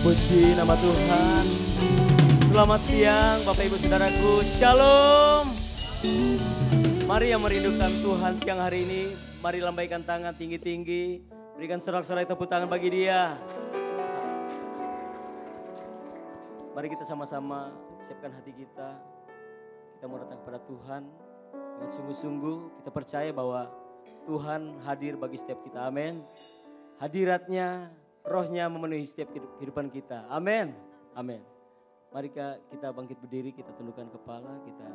Puji nama Tuhan. Selamat siang Bapak Ibu Saudaraku. Shalom. Mari yang merindukan Tuhan siang hari ini, mari lambaikan tangan tinggi-tinggi. Berikan sorak-sorai tepuk tangan bagi Dia. Mari kita sama-sama siapkan hati kita. Kita mau datang kepada Tuhan dengan sungguh-sungguh. Kita percaya bahwa Tuhan hadir bagi setiap kita. Amin. Hadiratnya, rohnya memenuhi setiap kehidupan kita. Amin. Amin. Mari kita bangkit berdiri, kita tundukkan kepala, kita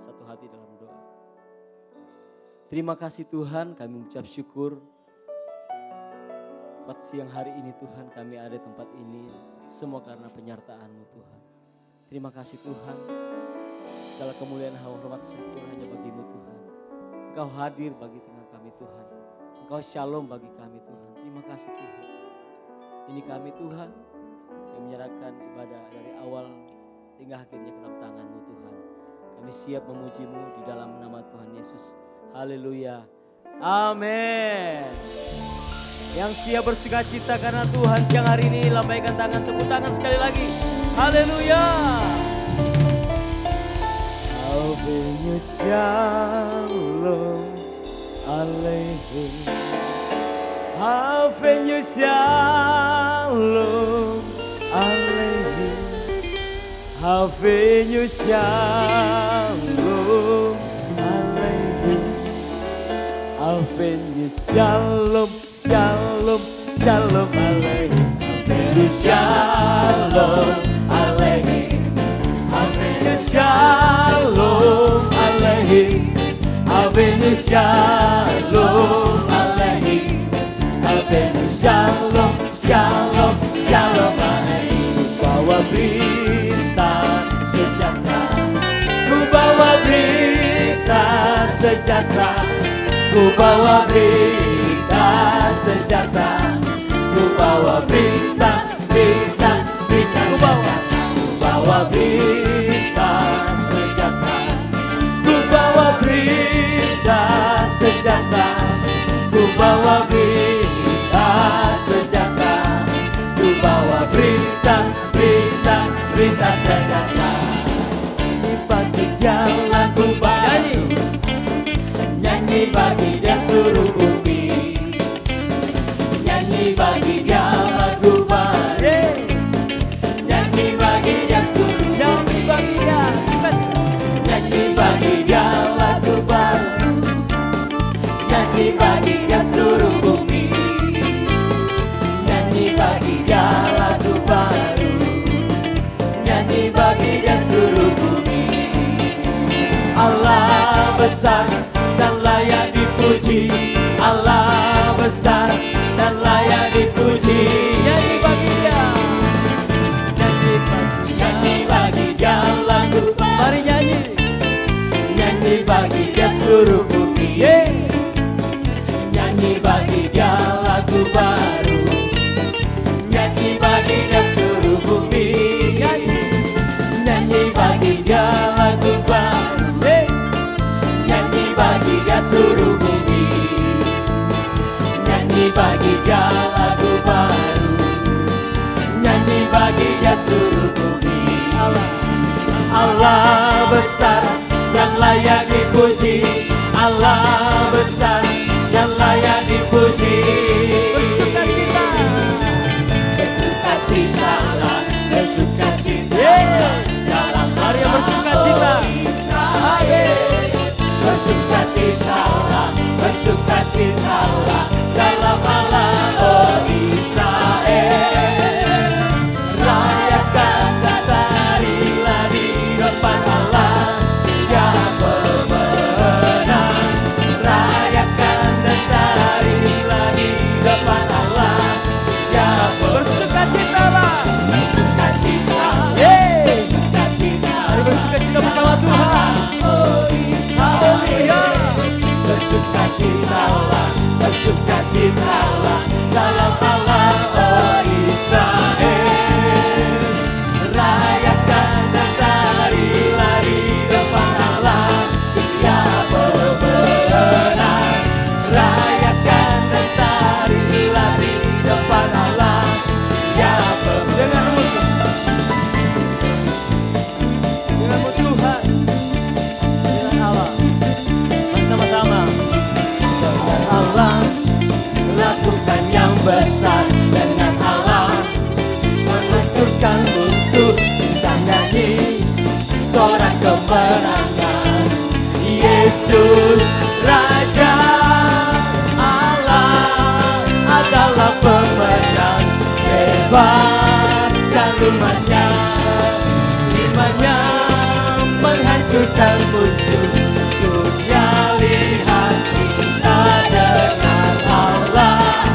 satu hati dalam doa. Terima kasih Tuhan, kami mengucap syukur. Pada siang hari ini Tuhan, kami ada di tempat ini. Semua karena penyertaan-Mu Tuhan. Terima kasih Tuhan. Segala kemuliaan, hormat, syukur hanya bagi-Mu Tuhan. Engkau hadir bagi tengah kami Tuhan. Engkau shalom bagi kami Tuhan. Terima kasih Tuhan. Ini kami Tuhan. Kami menyerahkan ibadah dari awal sehingga akhirnya ke dalam tangan-Mu Tuhan. Kami siap memuji-Mu di dalam nama Tuhan Yesus. Haleluya. Amin. Yang siap bersuka cita karena Tuhan siang hari ini, lambaikan tangan, tepuk tangan sekali lagi. Haleluya. Avenu shalom aleihim. Avenu shalom aleihim. Avenu shalom aleihim. Avenu shalom. Shalom, shalom aleihim. Avenu shalom aleihim. Avenu shalom aleihim. Avenu shalom aleihim. Avenu shalom, shalom, shalom aleihim. Ku bawa berita sejahtera. Ku bawa berita sejahtera. Ku bawa berita sejahtera. Ku bawa berita, berita, berita. Ku bawa berita sejahtera. Ku bawa berita sejahtera. Ku bawa berita sejahtera. Ku bawa berita, berita, berita sejahtera. Bagi Dia lagu baru, nyanyi bagi Dia seluruh bumi. Nyanyi bagi Dia lagu baru, nyanyi bagi Dia seluruh bumi. Nyanyi bagi Dia lagu baru, nyanyi bagi Dia seluruh bumi. Nyanyi bagi Dia lagu baru, nyanyi bagi Dia seluruh bumi. Allah besar dan layak dipuji, Allah besar dan layak dipuji. Nyanyi bagi Dia, nyanyi bagi Dia lagu baru. Mari nyanyi, nyanyi bagi Dia seluruh bumi. Nyanyi bagi Dia lagu baru, nyanyi bagi Dia seluruh bumi. Nyanyi bagi Dia lagu baru, nyanyi bagi Dia seluruh bumi. Nyanyi bagi Dia lagu baru, nyanyi bagi Dia seluruh bumi. Allah besar yang layak dipuji, Allah besar yang layak dipuji. Bersukacita, bersukacitalah, bersukacitalah dalam hari yang bersukacita. Bersukacitalah, bersukacitalah dalam Allah, oh Israel. Rayakan dan tarilah di depan Allah, Dia pemenang. Rayakan dan tarilah di sorak kemenangan. Yesus Raja Allah adalah pemenang, bebaskan umatnya. Imannya menghancurkan musuh, dunia lihat kita dengan Allah.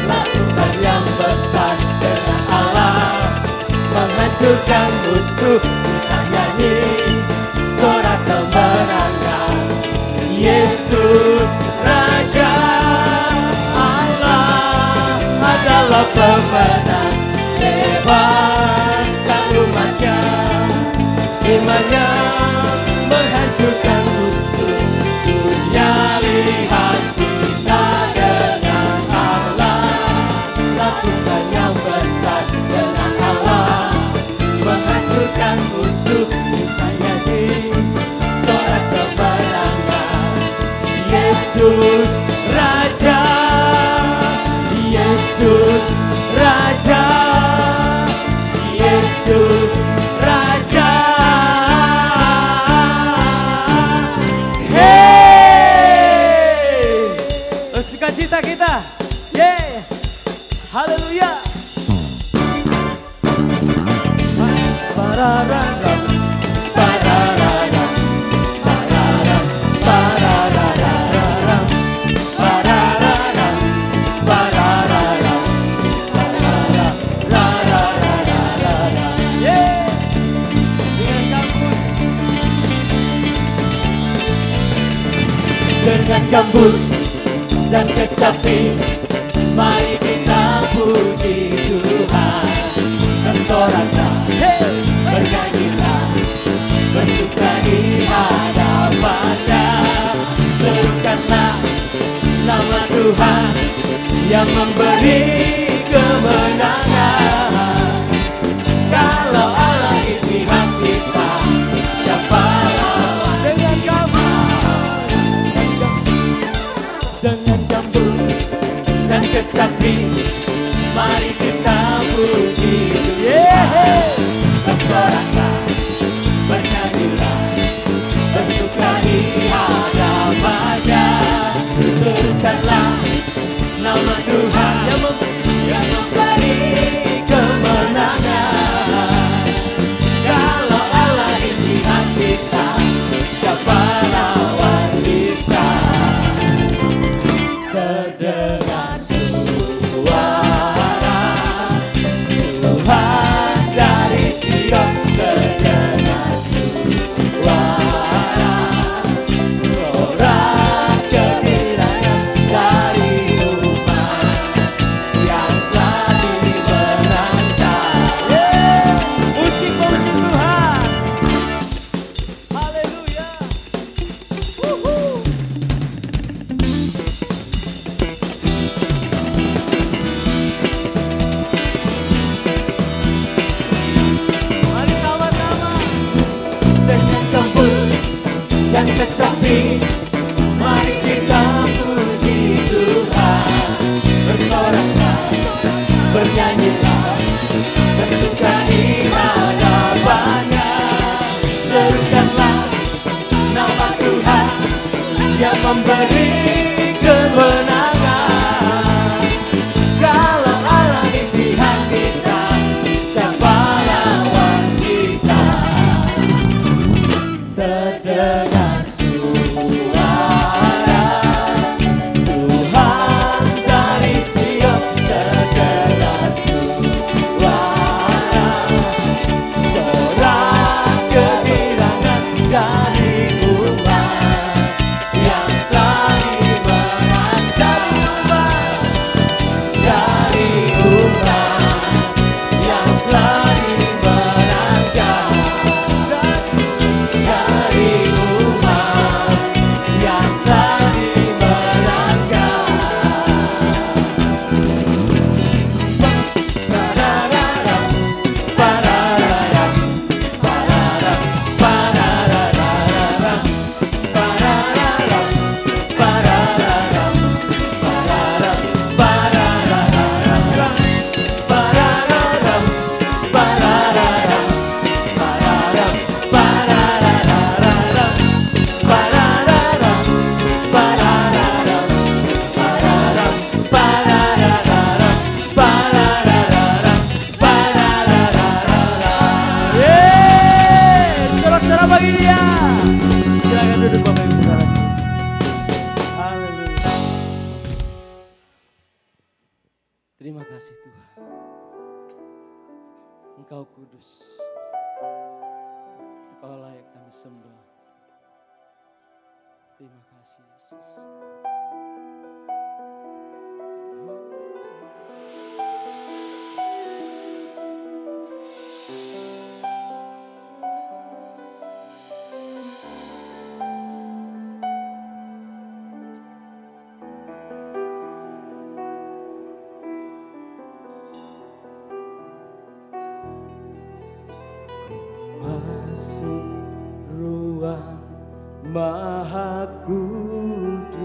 Lakukan yang besar dengan Allah, menghancurkan musuh. Kita nyanyi sorak kemenangan. Yesus Raja Allah adalah pemenang, bebaskan umatnya. Imannya menghancurkan musuh, dunia lihat kita dengan Allah. Lakukan yang besar dengan Allah, menghancurkan musuh. Kita nyanyi sorak kemenangan. Yesus Raja, Yesus Raja, Yesus Raja. Hey, sukacita kita, yeah, haleluya. Parararam, parararam, parararam, parararam, parararam, parararam, parararam, yeah. Dengan gambus dan kecapi, mari kita puji Tuhan. Bersoraklah, bernyanyilah, bersuka di hadapannya. Serukanlah nama Tuhan yang memberi kemenangan. Kalau Allah di pihak kita, siapa lawan? Dengan kabar, dengan gambus dan kecapi, mari kita puji Tuhan. Bersoraklah, bernyanyilah, bersuka di hadapannya. Serukanlah nama Tuhan yang memberi kemenangan. Kalau Allah di pihak kita, siapa lawan kita? Terdengar suara Tuhan dari Sion, terdengar suara sorak kemenangan dari umat yang telah dimenangkan. Musik puji Tuhan, haleluya. Mari sama-sama dengan gambus dan kecapi, mari kita puji Tuhan. Bersoraklah, bernyanyilah, bersuka di hadapannya. Serukanlah nama Tuhan yang memberi kemenangan. Kalau Allah di pihak kita, siapa lawan kita? Terdengar suara Tuhan dari Sion, terdengar suara sorak kemenangan dari umat yang telah Engkau kudus, Engkau layak kami sembah. Terima kasih Yesus. Masuk ruang Maha Kudus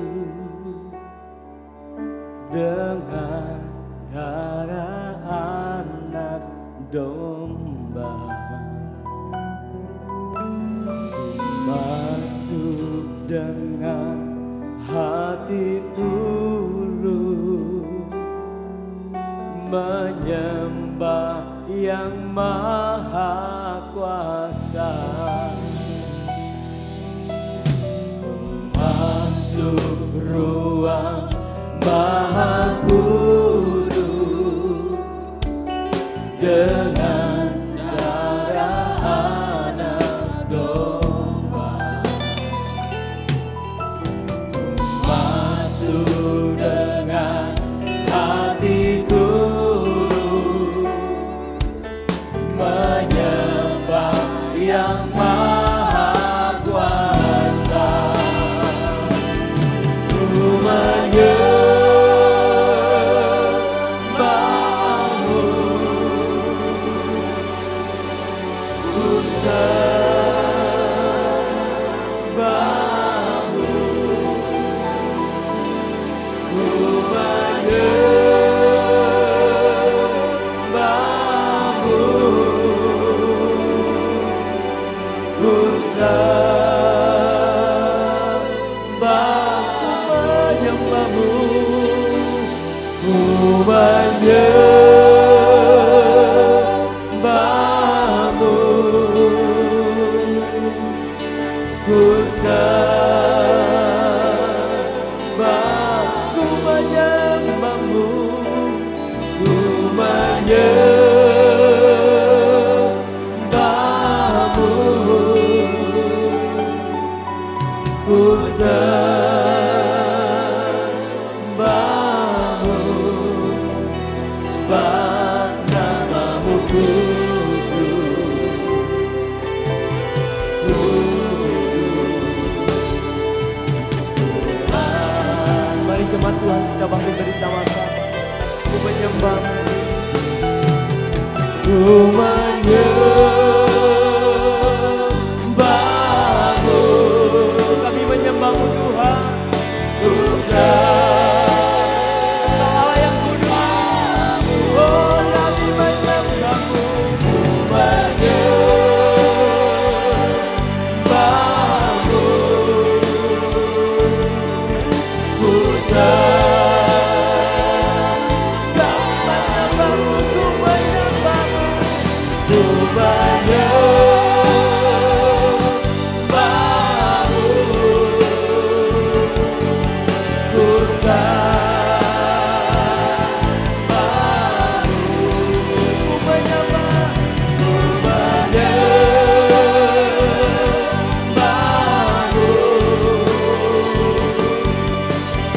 dengan darah anak domba. Masuk dengan hati tulus menyembah yang maha kuasa. Masuk ruang Maha Kudus dengan darah anak domba. Masuk dengan hati tulus menyembah yang maha kuasa. Ku menyembahmu, ku sembahmu, ku menyembahmu, ku menyembahmu, ku menyembahmu, ku sembah, ku menyembahmu, ku menyembahmu, ku sembahmu, sebab namamu kudus, kudus Tuhan. Mari jemaat Tuhan kita bangkit bersama-sama. Ku menyembahmu, ku menyembahmu, kami menyembahmu Tuhan. Ku sembah Allah yang kudus, oh kami menyembahmu. Ku menyembahmu, ku sembahmu, ku menyembahmu, ku menyembahmu, ku sembahmu, ku menyembahmu,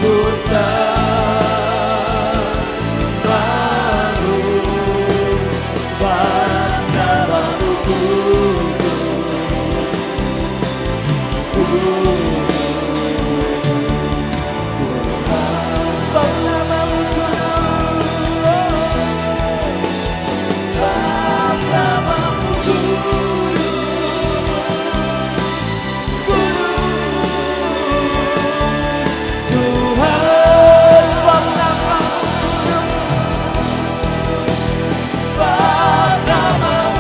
ku sembahmu, sebab namamu kudus, sebab namamu kudus, sebab namamu Tuhan, sebab namamu, sebab namamu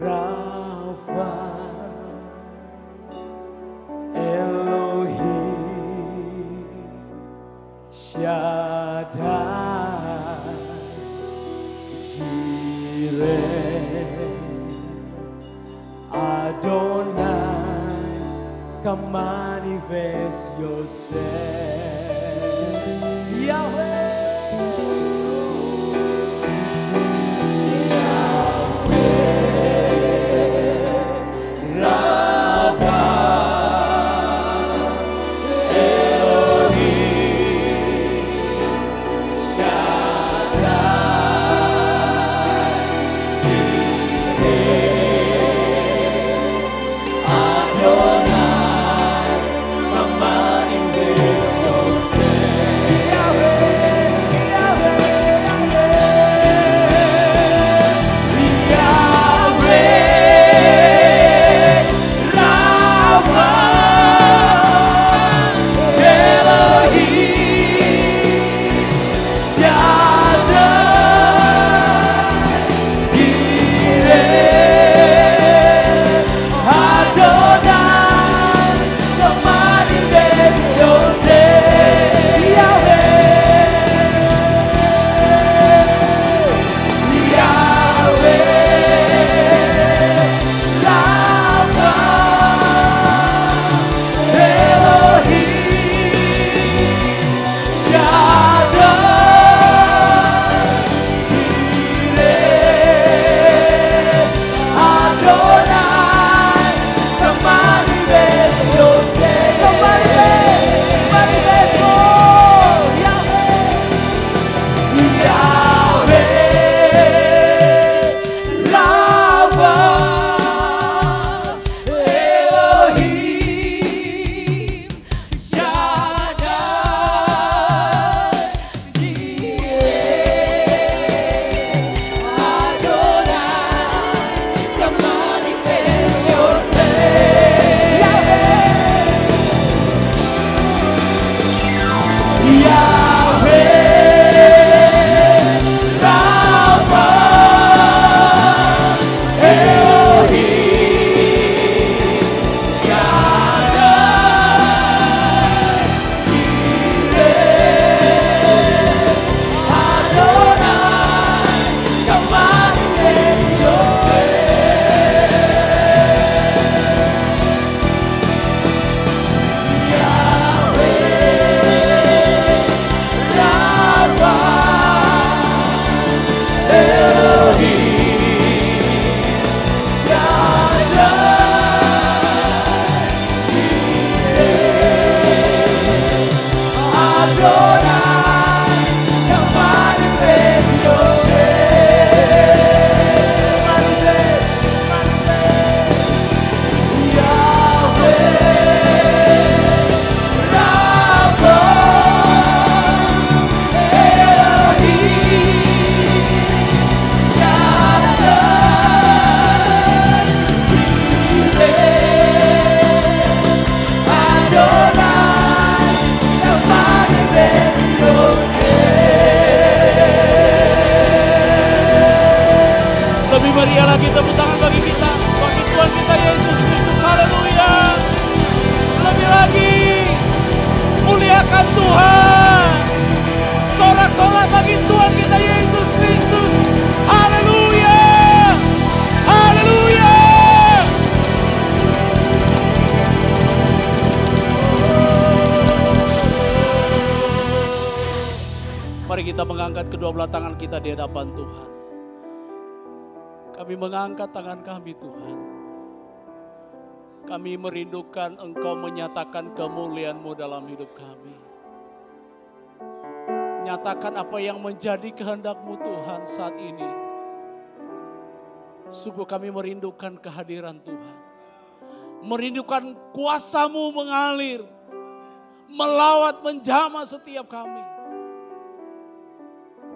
Rafa, Elohim, Shaddai, Jireh, Adonai, come manifest yourself, Yahweh. Meriah lagi tepuk tangan bagi kita, bagi Tuhan kita Yesus Kristus, haleluya. Lebih lagi, muliakan Tuhan. Sorak-sorak bagi Tuhan kita Yesus Kristus, haleluya, haleluya. Mari kita mengangkat kedua belah tangan kita di hadapan Tuhan. Kami mengangkat tangan kami Tuhan. Kami merindukan Engkau menyatakan kemuliaan-Mu dalam hidup kami. Nyatakan apa yang menjadi kehendak-Mu Tuhan saat ini. Sungguh kami merindukan kehadiran Tuhan. Merindukan kuasa-Mu mengalir. Melawat menjamah setiap kami.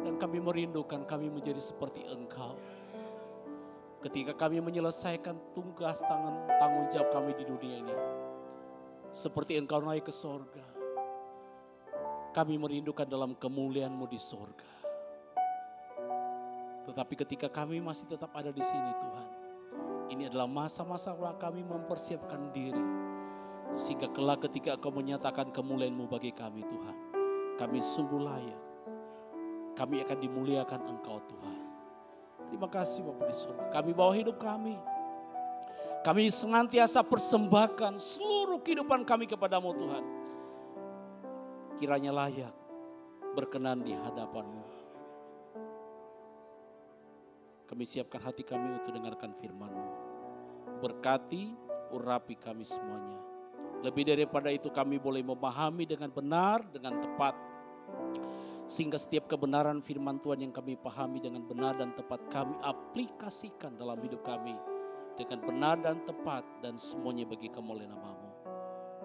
Dan kami merindukan kami menjadi seperti Engkau. Ketika kami menyelesaikan tugas tanggung jawab kami di dunia ini. Seperti Engkau naik ke sorga. Kami merindukan dalam kemuliaan-Mu di sorga. Tetapi ketika kami masih tetap ada di sini Tuhan. Ini adalah masa-masa kami mempersiapkan diri. Sehingga kelak ketika Engkau menyatakan kemuliaan-Mu bagi kami Tuhan, kami sungguh layak. Kami akan dimuliakan Engkau Tuhan. Terima kasih Bapa di surga. Kami bawa hidup kami. Kami senantiasa persembahkan seluruh kehidupan kami kepadamu Tuhan. Kiranya layak berkenan di hadapan-Mu. Kami siapkan hati kami untuk dengarkan firman-Mu. Berkati, urapi kami semuanya. Lebih daripada itu kami boleh memahami dengan benar, dengan tepat. Sehingga setiap kebenaran firman Tuhan yang kami pahami dengan benar dan tepat kami aplikasikan dalam hidup kami. Dengan benar dan tepat dan semuanya bagi kemuliaan nama-Mu.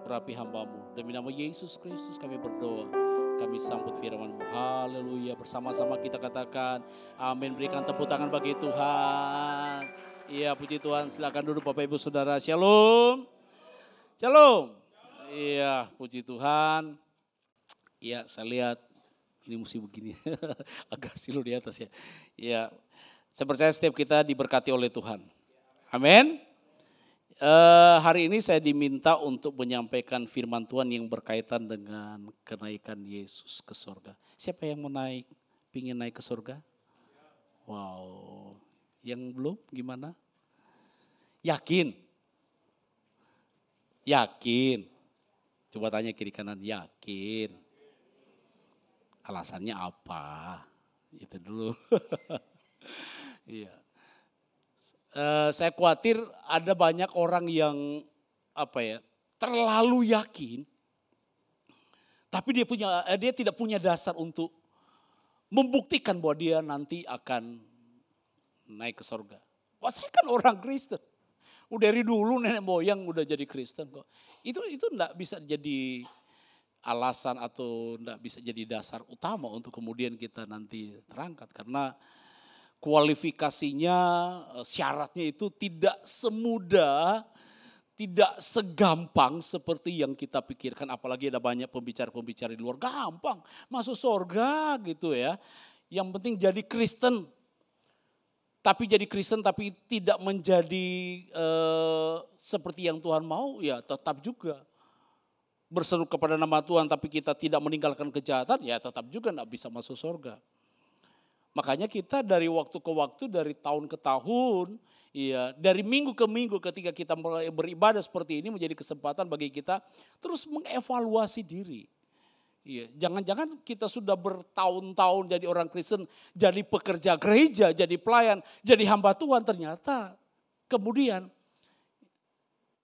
Urapi hamba-Mu. Demi nama Yesus Kristus kami berdoa. Kami sambut firman-Mu. Haleluya. Bersama-sama kita katakan amin. Berikan tepuk tangan bagi Tuhan. Iya, puji Tuhan. Silakan duduk Bapak Ibu Saudara. Shalom. Shalom. Iya, puji Tuhan. Iya, saya lihat ini mesti begini. Agak silu di atas ya. Iya. Saya percaya setiap kita diberkati oleh Tuhan. Amin. Hari ini saya diminta untuk menyampaikan firman Tuhan yang berkaitan dengan kenaikan Yesus ke surga. Siapa yang mau naik, pingin naik ke surga? Wow, yang belum gimana? Yakin? Yakin? Coba tanya kiri kanan, yakin? Alasannya apa? Itu dulu. Iya. Saya khawatir ada banyak orang yang terlalu yakin, tapi dia tidak punya dasar untuk membuktikan bahwa dia nanti akan naik ke surga. Wah, saya kan orang Kristen, udah dari dulu nenek moyang udah jadi Kristen kok. Itu enggak bisa jadi alasan atau enggak bisa jadi dasar utama untuk kemudian kita nanti terangkat, karena kualifikasinya, syaratnya itu tidak semudah, tidak segampang seperti yang kita pikirkan. Apalagi ada banyak pembicara-pembicara di luar, gampang masuk surga gitu ya. Yang penting jadi Kristen. Tapi jadi Kristen tapi tidak menjadi seperti yang Tuhan mau, ya tetap juga. Berseru kepada nama Tuhan tapi kita tidak meninggalkan kejahatan, ya tetap juga tidak bisa masuk surga. Makanya kita dari waktu ke waktu, dari tahun ke tahun, ya, dari minggu ke minggu ketika kita beribadah seperti ini menjadi kesempatan bagi kita terus mengevaluasi diri. Ya, jangan-jangan kita sudah bertahun-tahun jadi orang Kristen, jadi pekerja gereja, jadi pelayan, jadi hamba Tuhan, ternyata kemudian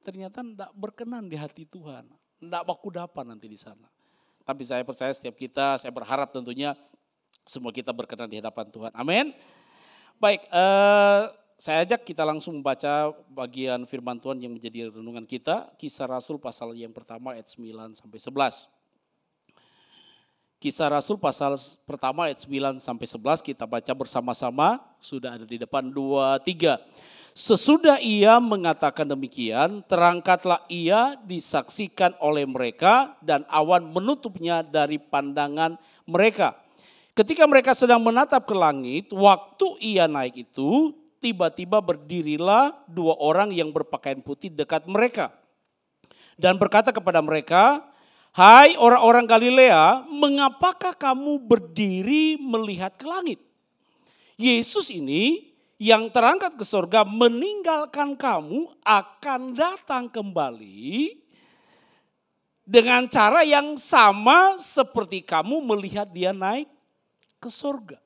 tidak berkenan di hati Tuhan, tidak bakudapan nanti di sana. Tapi saya percaya setiap kita, saya berharap tentunya semua kita berkenan di hadapan Tuhan. Amin. Baik, saya ajak kita langsung membaca bagian firman Tuhan yang menjadi renungan kita. Kisah Rasul pasal yang pertama ayat 9 sampai 11. Kisah Rasul pasal pertama ayat 9 sampai 11 kita baca bersama-sama. Sudah ada di depan 2, 3. Sesudah ia mengatakan demikian, terangkatlah ia disaksikan oleh mereka dan awan menutupnya dari pandangan mereka. Ketika mereka sedang menatap ke langit, waktu ia naik itu, tiba-tiba berdirilah 2 orang yang berpakaian putih dekat mereka. Dan berkata kepada mereka, "Hai orang-orang Galilea, mengapakah kamu berdiri melihat ke langit? Yesus ini yang terangkat ke surga meninggalkan kamu akan datang kembali dengan cara yang sama seperti kamu melihat dia naik ke surga."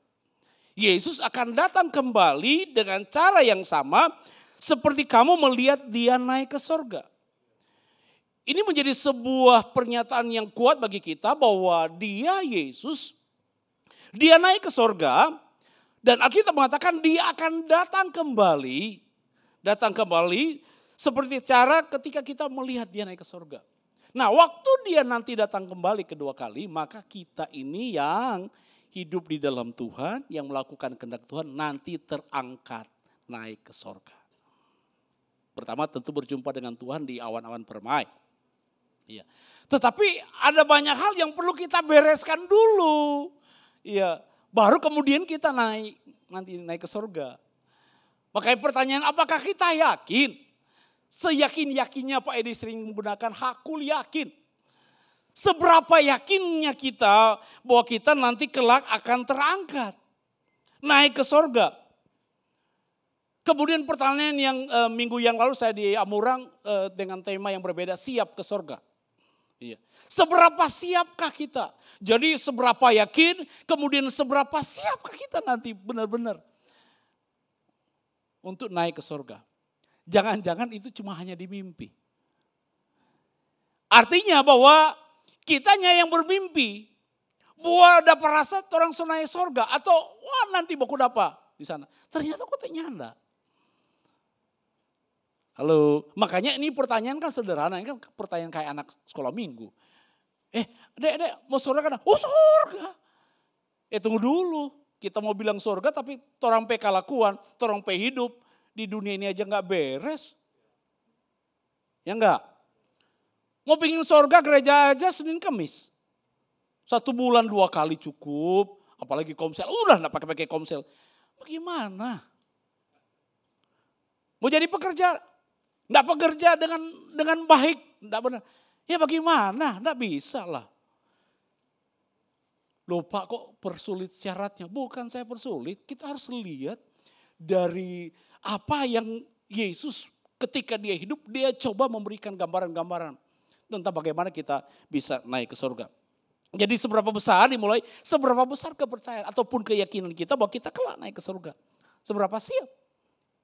Yesus akan datang kembali dengan cara yang sama seperti kamu melihat dia naik ke surga. Ini menjadi sebuah pernyataan yang kuat bagi kita bahwa dia Yesus, dia naik ke surga dan Alkitab mengatakan dia akan datang kembali. Datang kembali seperti cara ketika kita melihat dia naik ke surga. Nah, waktu dia nanti datang kembali kedua kali, maka kita ini yang hidup di dalam Tuhan, yang melakukan kehendak Tuhan nanti terangkat naik ke surga. Pertama tentu berjumpa dengan Tuhan di awan-awan permai. Iya. Tetapi ada banyak hal yang perlu kita bereskan dulu. Iya, baru kemudian kita nanti naik ke surga. Makanya pertanyaan, apakah kita yakin? Seyakin-yakinnya Pak Edi sering menggunakan hakul yakin. Seberapa yakinnya kita bahwa kita nanti kelak akan terangkat. Naik ke sorga. Kemudian pertanyaan yang minggu yang lalu saya di Amurang dengan tema yang berbeda, siap ke sorga. Iya. Seberapa siapkah kita? Jadi seberapa yakin, kemudian seberapa siapkah kita nanti benar-benar untuk naik ke sorga. Jangan-jangan itu cuma hanya di mimpi. Artinya bahwa kitanya yang bermimpi, bahwa dapat rasa orang naik sorga atau wah nanti baku dapat di sana. Ternyata kok nyanda. Halo, makanya ini pertanyaan kan sederhana, ini kan pertanyaan kayak anak sekolah minggu. Dek, mau sorga kan? Oh sorga. Tunggu dulu, kita mau bilang sorga tapi torang pe kalakuan, torang pe hidup di dunia ini aja nggak beres. Ya enggak? Mau pingin sorga gereja aja Senin Kamis. 1 bulan 2 kali cukup, apalagi komsel, udah nggak pakai komsel. Bagaimana? Mau jadi pekerja, nggak pekerja dengan baik, nggak benar. Ya bagaimana? Nggak bisa lah. Loh Pak kok persulit syaratnya? Bukan saya persulit, kita harus lihat dari apa yang Yesus ketika dia hidup, dia coba memberikan gambaran-gambaran tentang bagaimana kita bisa naik ke surga. Jadi seberapa besar dimulai, seberapa besar kepercayaan ataupun keyakinan kita bahwa kita kelak naik ke surga. Seberapa siap?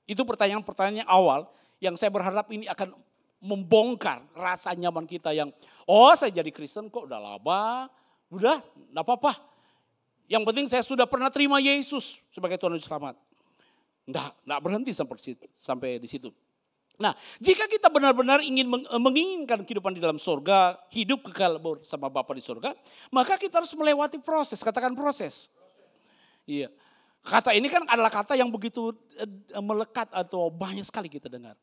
Itu pertanyaan-pertanyaan yang awal yang saya berharap ini akan membongkar rasa nyaman kita yang, oh saya jadi Kristen kok udah lama, udah enggak apa-apa. Yang penting saya sudah pernah terima Yesus sebagai Tuhan dan Selamat. Enggak berhenti sampai di situ. Nah, jika kita benar-benar ingin menginginkan kehidupan di dalam surga, hidup kekal bersama Bapa di surga, maka kita harus melewati proses, katakan proses. Iya. Kata ini kan adalah kata yang begitu melekat atau banyak sekali kita dengar.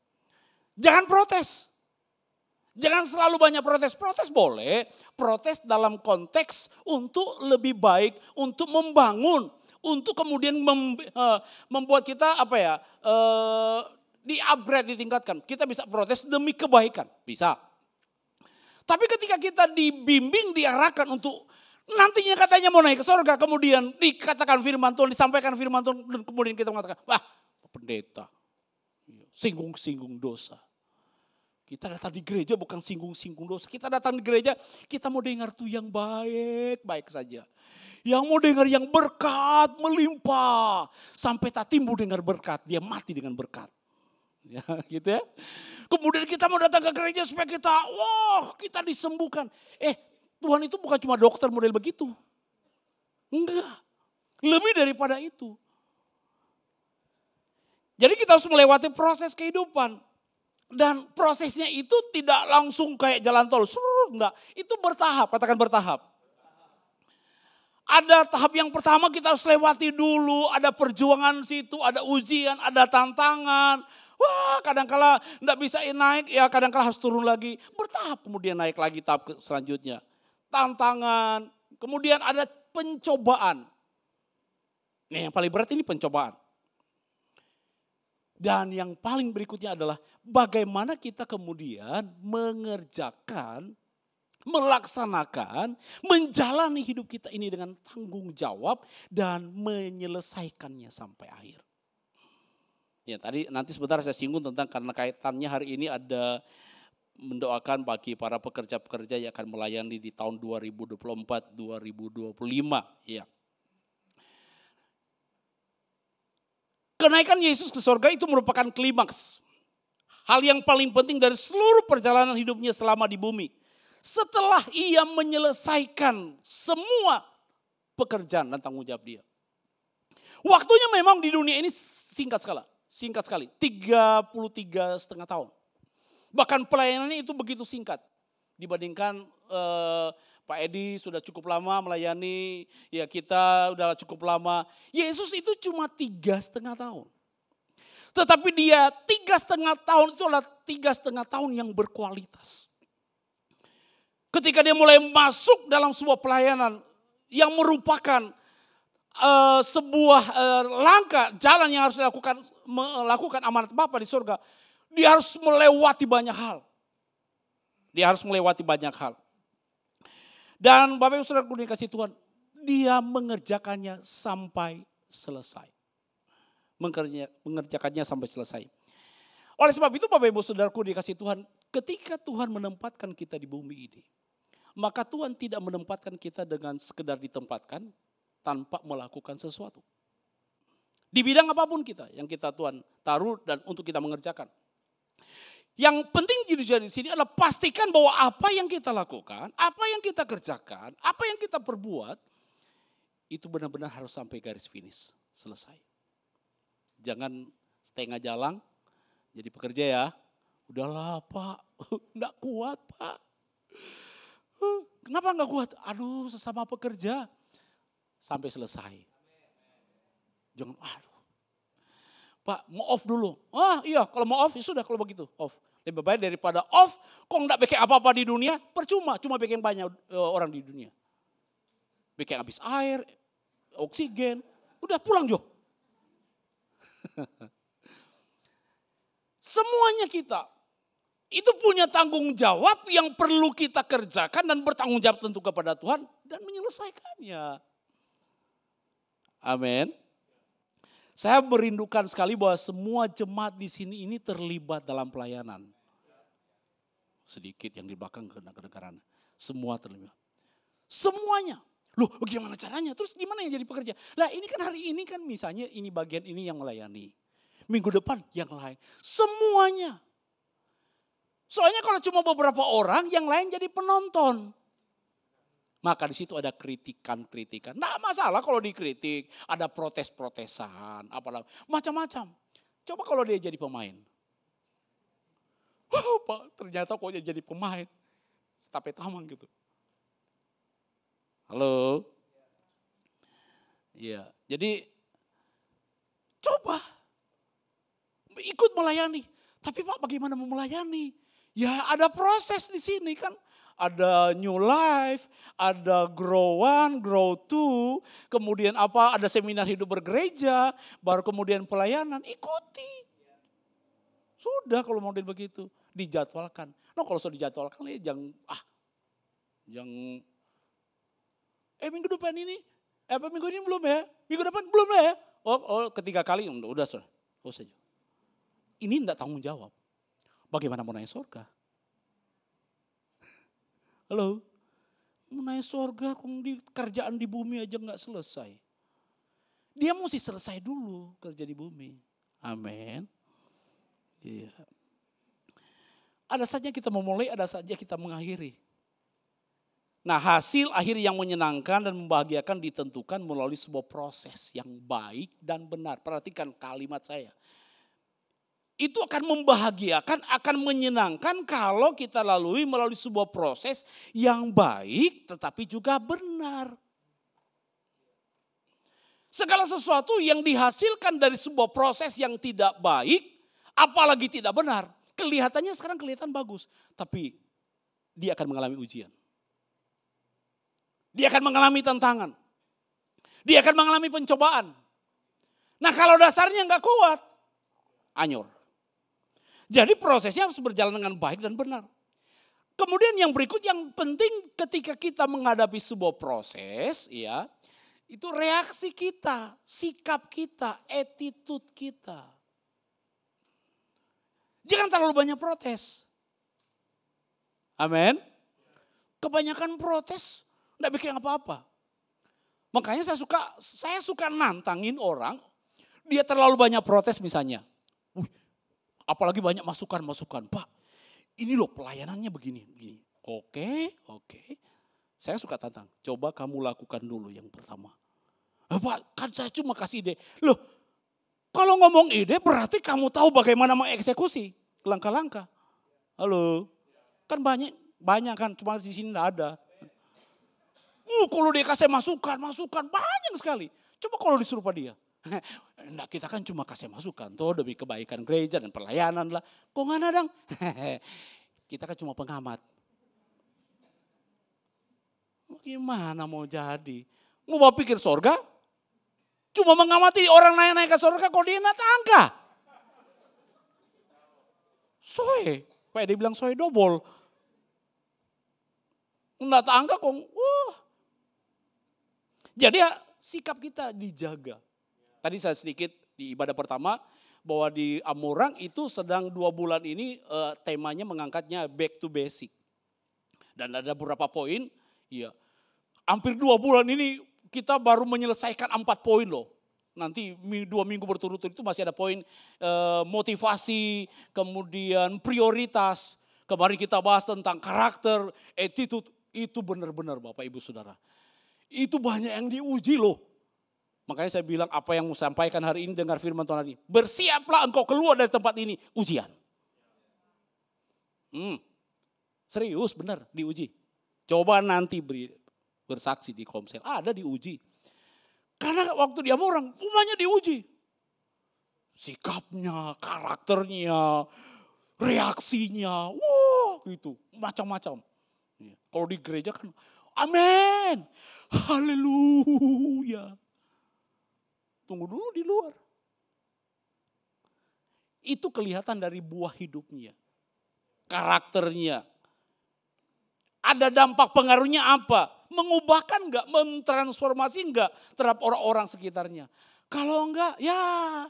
Jangan protes. Jangan selalu banyak protes. Protes boleh, protes dalam konteks untuk lebih baik, untuk membangun, untuk kemudian membuat kita di-upgrade, ditingkatkan. Kita bisa protes demi kebaikan, bisa. Tapi ketika kita dibimbing, diarahkan untuk nantinya katanya mau naik ke surga, kemudian dikatakan firman Tuhan, disampaikan firman Tuhan, dan kemudian kita mengatakan, wah pendeta, singgung-singgung dosa. Kita datang di gereja bukan singgung-singgung dosa, kita datang di gereja, kita mau dengar tuh yang baik-baik saja. Yang mau dengar yang berkat melimpah, sampai tak timbul dengar berkat, dia mati dengan berkat. Ya gitu ya. Kemudian kita mau datang ke gereja supaya kita disembuhkan. Tuhan itu bukan cuma dokter model begitu. Enggak. Lebih daripada itu. Jadi kita harus melewati proses kehidupan. Dan prosesnya itu tidak langsung kayak jalan tol. Enggak. Itu bertahap, katakan bertahap. Ada tahap yang pertama kita harus lewati dulu. Ada perjuangan situ, ada ujian, ada tantangan. Wah kadang-kala enggak bisa naik, ya kadang-kala harus turun lagi. Bertahap kemudian naik lagi tahap selanjutnya. Tantangan, kemudian ada pencobaan. Yang paling berat ini pencobaan. Dan yang paling berikutnya adalah bagaimana kita kemudian mengerjakan, melaksanakan, menjalani hidup kita ini dengan tanggung jawab dan menyelesaikannya sampai akhir. Ya tadi nanti sebentar saya singgung tentang karena kaitannya hari ini ada mendoakan bagi para pekerja-pekerja yang akan melayani di tahun 2024-2025. Ya. Kenaikan Yesus ke surga itu merupakan klimaks. Hal yang paling penting dari seluruh perjalanan hidupnya selama di bumi. Setelah ia menyelesaikan semua pekerjaan dan tanggung jawab dia. Waktunya memang di dunia ini singkat sekali. 33,5 tahun. Bahkan pelayanannya itu begitu singkat. Dibandingkan Pak Edi sudah cukup lama melayani, ya kita udah cukup lama. Yesus itu cuma 3,5 tahun. Tetapi dia 3,5 tahun itu adalah 3,5 tahun yang berkualitas. Ketika dia mulai masuk dalam sebuah pelayanan yang merupakan sebuah langkah jalan yang harus dilakukan, melakukan amanat Bapa di surga, dia harus melewati banyak hal. Dia harus melewati banyak hal. Dan Bapak Ibu Saudara dikasih Tuhan, dia mengerjakannya sampai selesai. Mengerjakannya sampai selesai. Oleh sebab itu Bapak Ibu Saudaraku dikasih Tuhan, ketika Tuhan menempatkan kita di bumi ini, maka Tuhan tidak menempatkan kita dengan sekedar ditempatkan tanpa melakukan sesuatu. Di bidang apapun kita yang kita Tuhan taruh dan untuk kita mengerjakan. Yang penting di sini adalah pastikan bahwa apa yang kita lakukan, apa yang kita kerjakan, apa yang kita perbuat, itu benar-benar harus sampai garis finish, selesai. Jangan setengah jalan, jadi pekerja ya. Udahlah Pak, enggak kuat Pak. Kenapa enggak kuat? Aduh sesama pekerja. Sampai selesai. Jangan, aduh. Pak mau off dulu. Iya kalau mau off ya sudah kalau begitu off. Lebih baik daripada off, kok enggak bikin apa-apa di dunia, percuma. Cuma bikin banyak orang di dunia. Bikin habis air, oksigen, udah pulang Jo. Semuanya kita itu punya tanggung jawab yang perlu kita kerjakan dan bertanggung jawab tentu kepada Tuhan dan menyelesaikannya. Amin. Saya merindukan sekali bahwa semua jemaat di sini ini terlibat dalam pelayanan. Sedikit yang di belakang kedengaran. Semua terlibat. Semuanya. Loh bagaimana caranya? Terus gimana yang jadi pekerja? Lah ini kan hari ini kan misalnya ini bagian ini yang melayani. Minggu depan yang lain. Semuanya. Soalnya kalau cuma beberapa orang yang lain jadi penonton. Maka di situ ada kritikan-kritikan. Nah masalah kalau dikritik, ada protes-protesan, apalah macam-macam. Coba kalau dia jadi pemain. Pak ternyata kok jadi pemain. Tapi tamang gitu. Halo? Iya, jadi coba ikut melayani. Tapi Pak bagaimana mau melayani? Ya ada proses di sini kan. Ada New Life, ada Grow One, Grow Two, kemudian ada seminar hidup bergereja, baru kemudian pelayanan, ikuti. Sudah kalau model begitu, dijadwalkan. No kalau sudah dijadwalkan ya jangan minggu depan ini, minggu ini belum ya, minggu depan belum ya. Oh ketiga kali udah saja. Ini enggak tanggung jawab. Bagaimana mau naik surga? Halo, mau naik surga, kerjaan di bumi aja nggak selesai. Dia mesti selesai dulu kerja di bumi. Amin. Iya. Ada saja kita memulai, ada saja kita mengakhiri. Nah hasil akhir yang menyenangkan dan membahagiakan ditentukan melalui sebuah proses yang baik dan benar. Perhatikan kalimat saya. Itu akan membahagiakan, akan menyenangkan kalau kita melalui sebuah proses yang baik tetapi juga benar. Segala sesuatu yang dihasilkan dari sebuah proses yang tidak baik, apalagi tidak benar, kelihatannya sekarang kelihatan bagus. Tapi dia akan mengalami ujian. Dia akan mengalami tantangan. Dia akan mengalami pencobaan. Nah kalau dasarnya nggak kuat, anyor. Jadi prosesnya harus berjalan dengan baik dan benar. Kemudian yang berikut yang penting ketika kita menghadapi sebuah proses ya, itu reaksi kita, sikap kita, attitude kita. Jangan terlalu banyak protes. Amin. Kebanyakan protes enggak bikin apa-apa. Makanya saya suka nantangin orang, dia terlalu banyak protes misalnya. Apalagi banyak masukan-masukan. Pak, ini loh pelayanannya begini. Oke. Saya suka tantang. Coba kamu lakukan dulu yang pertama. Pak, kan saya cuma kasih ide. Loh, kalau ngomong ide berarti kamu tahu bagaimana mengeksekusi langkah-langkah. Halo, kan banyak kan, cuma di sini enggak ada. Kalau dia kasih masukan banyak sekali. Coba kalau disuruh pada dia. Nah, kita kan cuma kasih masukan tuh demi kebaikan gereja dan pelayanan lah. Kok nggak nadang? Kita kan cuma pengamat. Gimana mau jadi? Mau bawa pikir sorga? Cuma mengamati orang naik-naik ke surga kok dia naik tangga. Soe, kayak dia bilang soe dobol. Naik tangga kok, wah. Jadi ya sikap kita dijaga. Tadi saya sedikit di ibadah pertama bahwa di Amorang itu sedang 2 bulan ini temanya mengangkatnya back to basic. Dan ada beberapa poin, ya hampir 2 bulan ini kita baru menyelesaikan 4 poin loh. Nanti 2 minggu berturut-turut itu masih ada poin motivasi, kemudian prioritas. Kemarin kita bahas tentang karakter, attitude. Itu benar-benar Bapak Ibu Saudara. Itu banyak yang diuji loh. Makanya saya bilang apa yang saya sampaikan hari ini dengar firman Tuhan hari ini. Bersiaplah engkau keluar dari tempat ini, ujian. Serius benar diuji. Coba nanti bersaksi di Komsel, ada diuji. Karena waktu dia orang, umumnya diuji. Sikapnya, karakternya, reaksinya, wah gitu, macam-macam. Kalau di gereja kan, amin, haleluya. Tunggu dulu di luar. Itu kelihatan dari buah hidupnya, karakternya. Ada dampak pengaruhnya apa? Mengubahkan enggak? Mentransformasi enggak terhadap orang-orang sekitarnya? Kalau enggak, ya.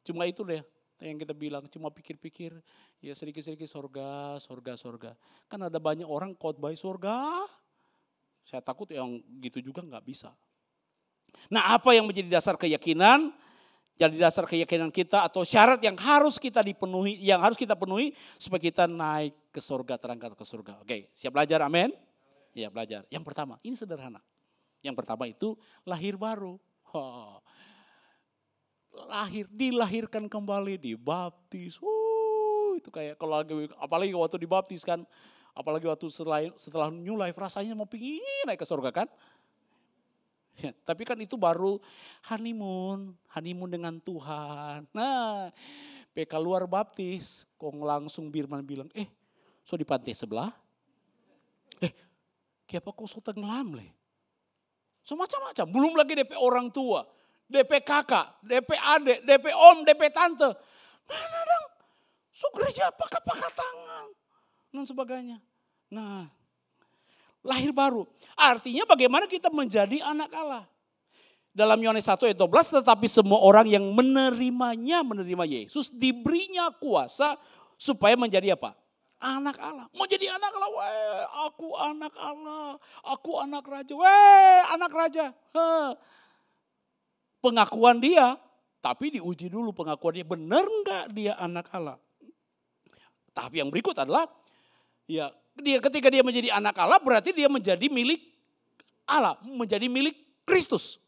Cuma itu deh yang kita bilang. Cuma pikir-pikir, ya sedikit-sedikit surga, surga, surga. Kan ada banyak orang khotbah surga. Saya takut yang gitu juga enggak bisa. Nah, apa yang menjadi dasar keyakinan? Jadi dasar keyakinan kita atau syarat yang harus kita dipenuhi, yang harus kita penuhi supaya kita naik ke surga, terangkat ke surga. Oke, siap belajar, amin? Ya belajar. Yang pertama, ini sederhana. Yang pertama itu lahir baru. Dilahirkan kembali, dibaptis. Itu kayak kalau apalagi waktu dibaptis kan, apalagi waktu setelah new life rasanya mau pingin naik ke surga kan? Ya, tapi kan itu baru honeymoon dengan Tuhan. Nah, PK luar baptis, kok langsung Birman bilang, so di pantai sebelah? Kenapa kok so tenggelam le? So macam-macam, belum lagi DP orang tua, DP kakak, DP adik, DP om, DP tante. Mana dong? So gereja pakai tangan dan sebagainya. Nah, lahir baru. Artinya bagaimana kita menjadi anak Allah. Dalam Yohanes 1 ayat 12, tetapi semua orang yang menerima Yesus diberinya kuasa supaya menjadi apa? Anak Allah. Mau jadi anak Allah, aku anak Allah, aku anak raja, anak raja. Pengakuan dia, tapi diuji dulu pengakuan dia, benar enggak dia anak Allah. Tapi yang berikut adalah, ya ketika dia menjadi anak Allah berarti dia menjadi milik Allah, menjadi milik Kristus.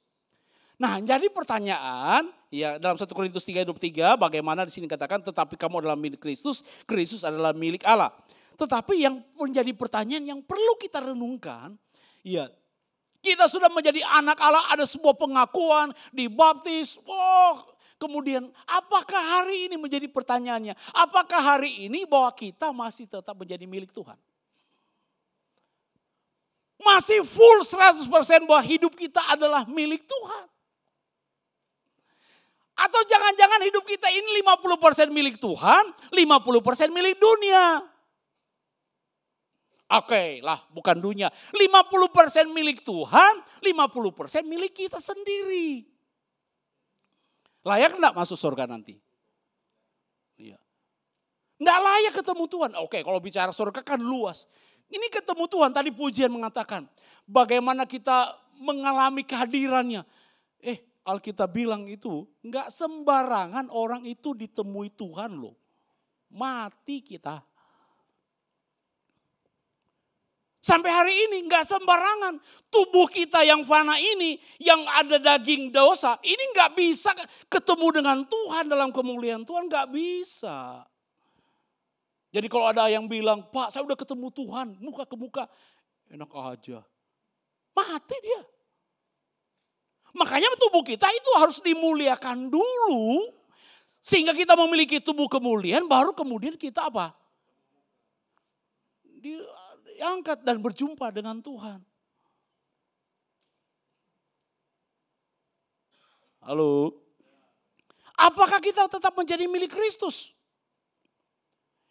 Nah, jadi pertanyaan ya dalam 1 Korintus 3:23 bagaimana di sini katakan tetapi kamu adalah milik Kristus, Kristus adalah milik Allah. Tetapi yang menjadi pertanyaan yang perlu kita renungkan, ya kita sudah menjadi anak Allah, ada sebuah pengakuan, dibaptis, kemudian apakah hari ini menjadi pertanyaannya, apakah hari ini bahwa kita masih tetap menjadi milik Tuhan? Masih full 100% bahwa hidup kita adalah milik Tuhan. Atau jangan-jangan hidup kita ini 50% milik Tuhan, 50% milik dunia. Oke lah, bukan dunia. 50% milik Tuhan, 50% milik kita sendiri. Layak enggak masuk surga nanti? Iya. Enggak layak ketemu Tuhan. Oke, kalau bicara surga kan luas. Ini ketemu Tuhan, tadi pujian mengatakan bagaimana kita mengalami kehadirannya. Alkitab bilang itu enggak sembarangan orang itu ditemui Tuhan loh. Mati kita. Sampai hari ini enggak sembarangan. Tubuh kita yang fana ini, yang ada daging dosa, ini enggak bisa ketemu dengan Tuhan dalam kemuliaan Tuhan, enggak bisa. Jadi kalau ada yang bilang, Pak saya udah ketemu Tuhan muka ke muka. Enak aja. Mati dia. Makanya tubuh kita itu harus dimuliakan dulu. Sehingga kita memiliki tubuh kemuliaan baru kemudian kita apa? Diangkat dan berjumpa dengan Tuhan. Halo? Apakah kita tetap menjadi milik Kristus?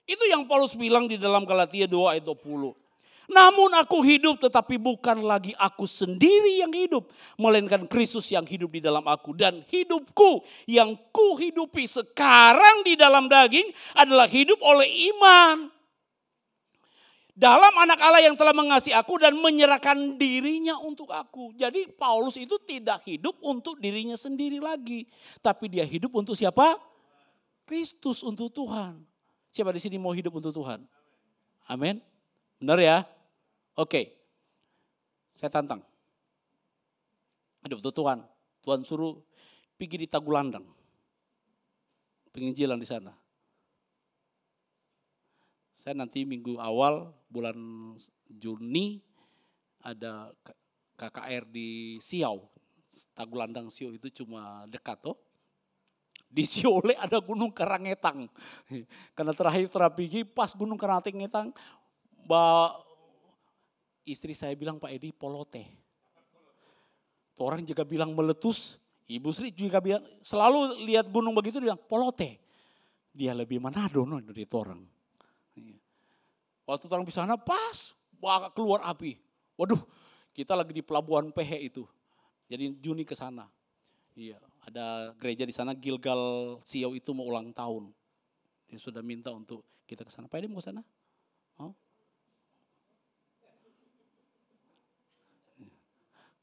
Itu yang Paulus bilang di dalam Galatia 2 ayat 20. Namun aku hidup tetapi bukan lagi aku sendiri yang hidup. Melainkan Kristus yang hidup di dalam aku. Dan hidupku yang kuhidupi sekarang di dalam daging adalah hidup oleh iman. Dalam anak Allah yang telah mengasihi aku dan menyerahkan dirinya untuk aku. Jadi Paulus itu tidak hidup untuk dirinya sendiri lagi. Tapi dia hidup untuk siapa? Kristus, untuk Tuhan. Siapa di sini mau hidup untuk Tuhan? Amin. Benar ya? Oke. Saya tantang. Hidup untuk Tuhan. Tuhan suruh pergi di Tagulandang. Penginjilan di sana. Saya nanti minggu awal bulan Juni ada KKR di Siau. Tagulandang Siau itu cuma dekat toh. Di Siole ada Gunung Karangetang. Karena terakhir pergi pas Gunung Karangetang, istri saya bilang Pak Edi polote. Orang juga bilang meletus, Ibu Sri juga bilang selalu lihat gunung begitu dia bilang polote. Dia lebih Manado dari orang. Waktu orang di sana pas keluar api. Waduh, kita lagi di pelabuhan Pehe itu. Jadi Juni ke sana. Iya, ada gereja di sana Gilgal Siau itu mau ulang tahun. Dia sudah minta untuk kita ke sana. Pak Edi mau ke sana? Oh.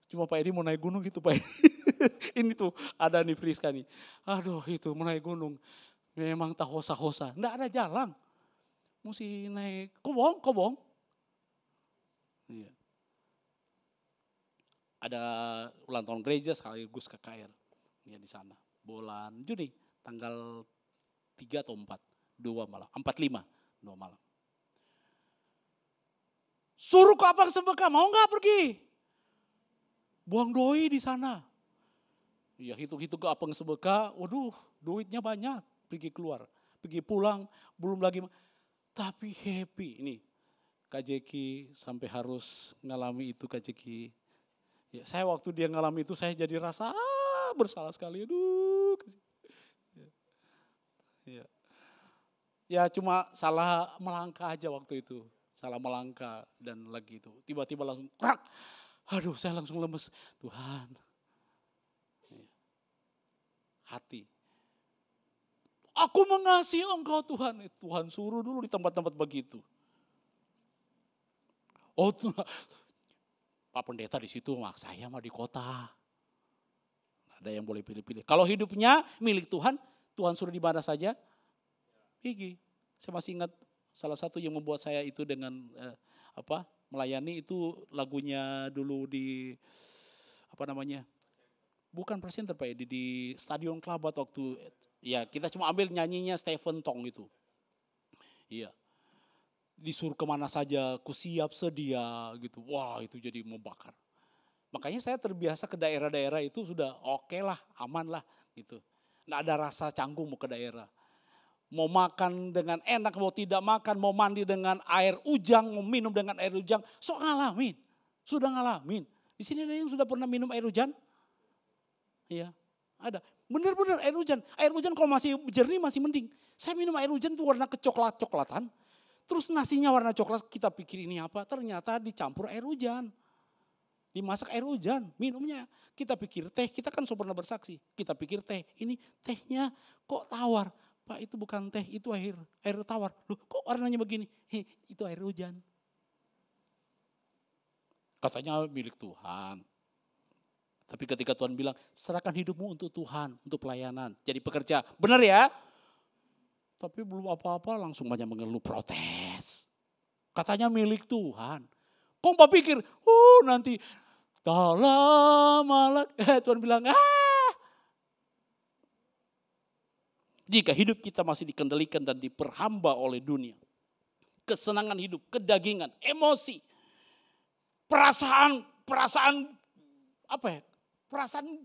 Cuma Pak Edi mau naik gunung gitu Pak Edi. Ini tuh ada nih Friska nih. Aduh itu mau naik gunung. Memang tak hosa-hosa. Nggak ada jalan. Mesti naik kobong. Iya. Ada ulang tahun gereja sekaligus KKR. Ya di sana. Bulan Juni tanggal 3 atau 4. 2 malam. 45. 2 malam. Suruh ke Abang Sembeka. Mau gak pergi? Buang doi di sana. Ya hitung-hitung ke Abang Sembeka. Waduh duitnya banyak. Pergi keluar. Pergi pulang. Belum lagi. Tapi happy. Ini Kak Jeki sampai harus ngalami itu Kak Jeki. Ya, saya waktu dia ngalami itu saya jadi rasa bersalah sekali. Aduh. Ya cuma salah melangkah aja waktu itu. Salah melangkah dan lagi itu. Tiba-tiba langsung krak. Aduh saya langsung lemes. Tuhan. Hati. Aku mengasihi Engkau Tuhan. Tuhan suruh dulu di tempat-tempat begitu. Oh Tuhan. Pak Pendeta di situ, saya mah di kota. Ada yang boleh pilih-pilih. Kalau hidupnya milik Tuhan, Tuhan suruh di mana saja, pergi. Saya masih ingat salah satu yang membuat saya itu dengan melayani itu lagunya dulu di bukan presenter Pak di Stadion Kelabat waktu ya kita cuma ambil nyanyinya Stephen Tong itu. Iya. Disuruh kemana saja, ku siap sedia gitu. Wah itu jadi membakar. Makanya saya terbiasa ke daerah-daerah itu sudah oke lah, aman lah gitu. Nggak ada rasa canggung mau ke daerah. Mau makan dengan enak, mau tidak makan, mau mandi dengan air ujang, mau minum dengan air ujang. Sok ngalamin, sudah ngalamin. Di sini ada yang sudah pernah minum air hujan? Iya, ada. Benar-benar air hujan. Air hujan kalau masih jernih masih mending. Saya minum air hujan itu warna kecoklat-coklatan. Terus nasinya warna coklat, kita pikir ini apa? Ternyata dicampur air hujan. Dimasak air hujan, minumnya. Kita pikir teh, kita kan so pernah bersaksi. Kita pikir teh, ini tehnya kok tawar. Pak itu bukan teh, itu air tawar. Loh kok warnanya begini? Itu air hujan. Katanya milik Tuhan. Tapi ketika Tuhan bilang, serahkan hidupmu untuk Tuhan, untuk pelayanan. Jadi pekerja, benar ya? Tapi belum apa-apa langsung banyak mengeluh protes. Katanya milik Tuhan. Kok Mbak pikir, nanti dalam malak. Tuhan bilang, jika hidup kita masih dikendalikan dan diperhamba oleh dunia. Kesenangan hidup, kedagingan, emosi. Perasaan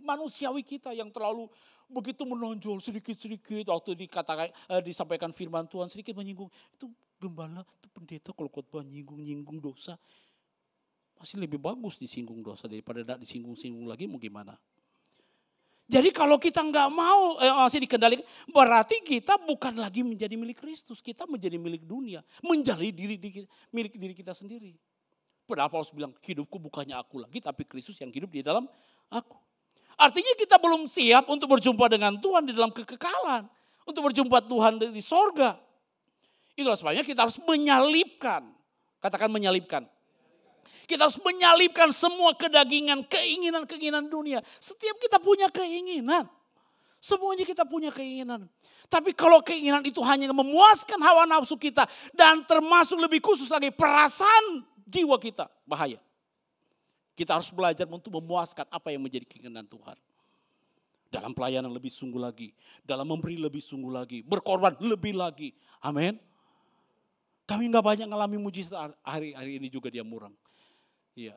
manusiawi kita yang terlalu begitu menonjol sedikit-sedikit waktu disampaikan firman Tuhan sedikit menyinggung. Itu gembala, itu pendeta kalau khotbah nyinggung dosa. Masih lebih bagus disinggung dosa daripada tidak disinggung-singgung lagi mau gimana. Jadi kalau kita nggak mau masih dikendalikan, berarti kita bukan lagi menjadi milik Kristus. Kita menjadi milik dunia. Menjadi milik diri kita sendiri. Padahal Paulus bilang, hidupku bukannya aku lagi, tapi Kristus yang hidup di dalam aku. Artinya kita belum siap untuk berjumpa dengan Tuhan di dalam kekekalan. Untuk berjumpa Tuhan di sorga. Itulah sebabnya kita harus menyalipkan. Katakan menyalipkan. Kita harus menyalipkan semua kedagingan, keinginan-keinginan dunia. Setiap kita punya keinginan. Semuanya kita punya keinginan. Tapi kalau keinginan itu hanya memuaskan hawa nafsu kita. Dan termasuk lebih khusus lagi perasaan jiwa kita. Bahaya. Kita harus belajar untuk memuaskan apa yang menjadi keinginan Tuhan. Dalam pelayanan lebih sungguh lagi. Dalam memberi lebih sungguh lagi. Berkorban lebih lagi. Amin. Kami gak banyak ngalami mujizat hari ini juga dia murang. Iya,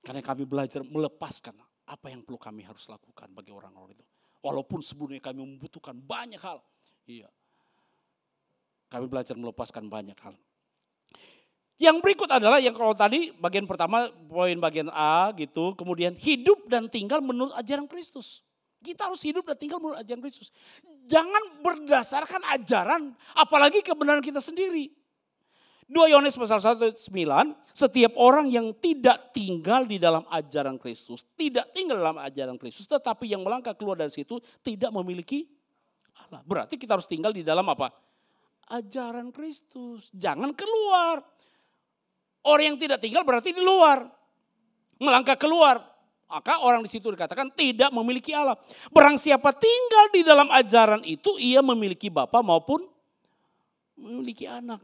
karena kami belajar melepaskan apa yang perlu kami harus lakukan bagi orang-orang itu. Walaupun sebelumnya kami membutuhkan banyak hal. Iya, kami belajar melepaskan banyak hal. Yang berikut adalah yang kalau tadi bagian pertama, poin bagian A gitu. Kemudian hidup dan tinggal menurut ajaran Kristus. Kita harus hidup dan tinggal menurut ajaran Kristus. Jangan berdasarkan ajaran, apalagi kebenaran kita sendiri. 2 Yohanes pasal 1:9, setiap orang yang tidak tinggal di dalam ajaran Kristus, tidak tinggal dalam ajaran Kristus, tetapi yang melangkah keluar dari situ tidak memiliki Allah. Berarti kita harus tinggal di dalam apa? Ajaran Kristus. Jangan keluar. Orang yang tidak tinggal berarti di luar. Melangkah keluar. Maka orang di situ dikatakan tidak memiliki Allah. Barang siapa tinggal di dalam ajaran itu, ia memiliki bapa maupun memiliki anak.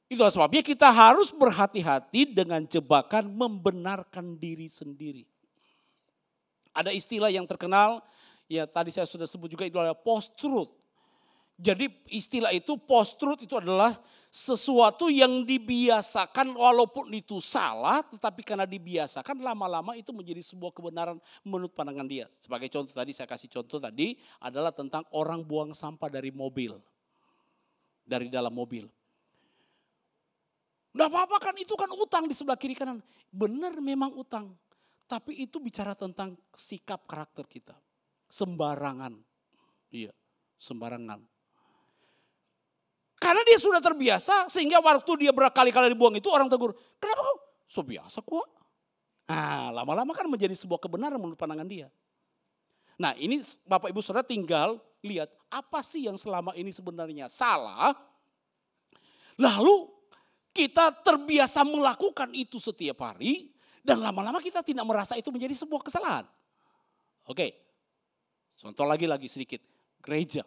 Itulah sebabnya kita harus berhati-hati dengan jebakan membenarkan diri sendiri. Ada istilah yang terkenal, ya tadi saya sudah sebut juga, itu adalah post-truth. Jadi istilah itu, post-truth itu adalah sesuatu yang dibiasakan walaupun itu salah, tetapi karena dibiasakan lama-lama itu menjadi sebuah kebenaran menurut pandangan dia. Sebagai contoh tadi, saya kasih contoh tadi adalah tentang orang buang sampah dari mobil. Dari dalam mobil. Nggak apa-apa kan, itu kan utang di sebelah kiri kanan. Benar memang utang. Tapi itu bicara tentang sikap karakter kita. Sembarangan. Iya, sembarangan. Karena dia sudah terbiasa sehingga waktu dia berkali-kali dibuang itu orang tegur. Kenapa kau? So biasa kok. Nah, lama-lama kan menjadi sebuah kebenaran menurut pandangan dia. Nah ini Bapak Ibu Saudara tinggal lihat apa sih yang selama ini sebenarnya salah. Lalu kita terbiasa melakukan itu setiap hari dan lama-lama kita tidak merasa itu menjadi sebuah kesalahan. Oke, contoh lagi sedikit, gereja.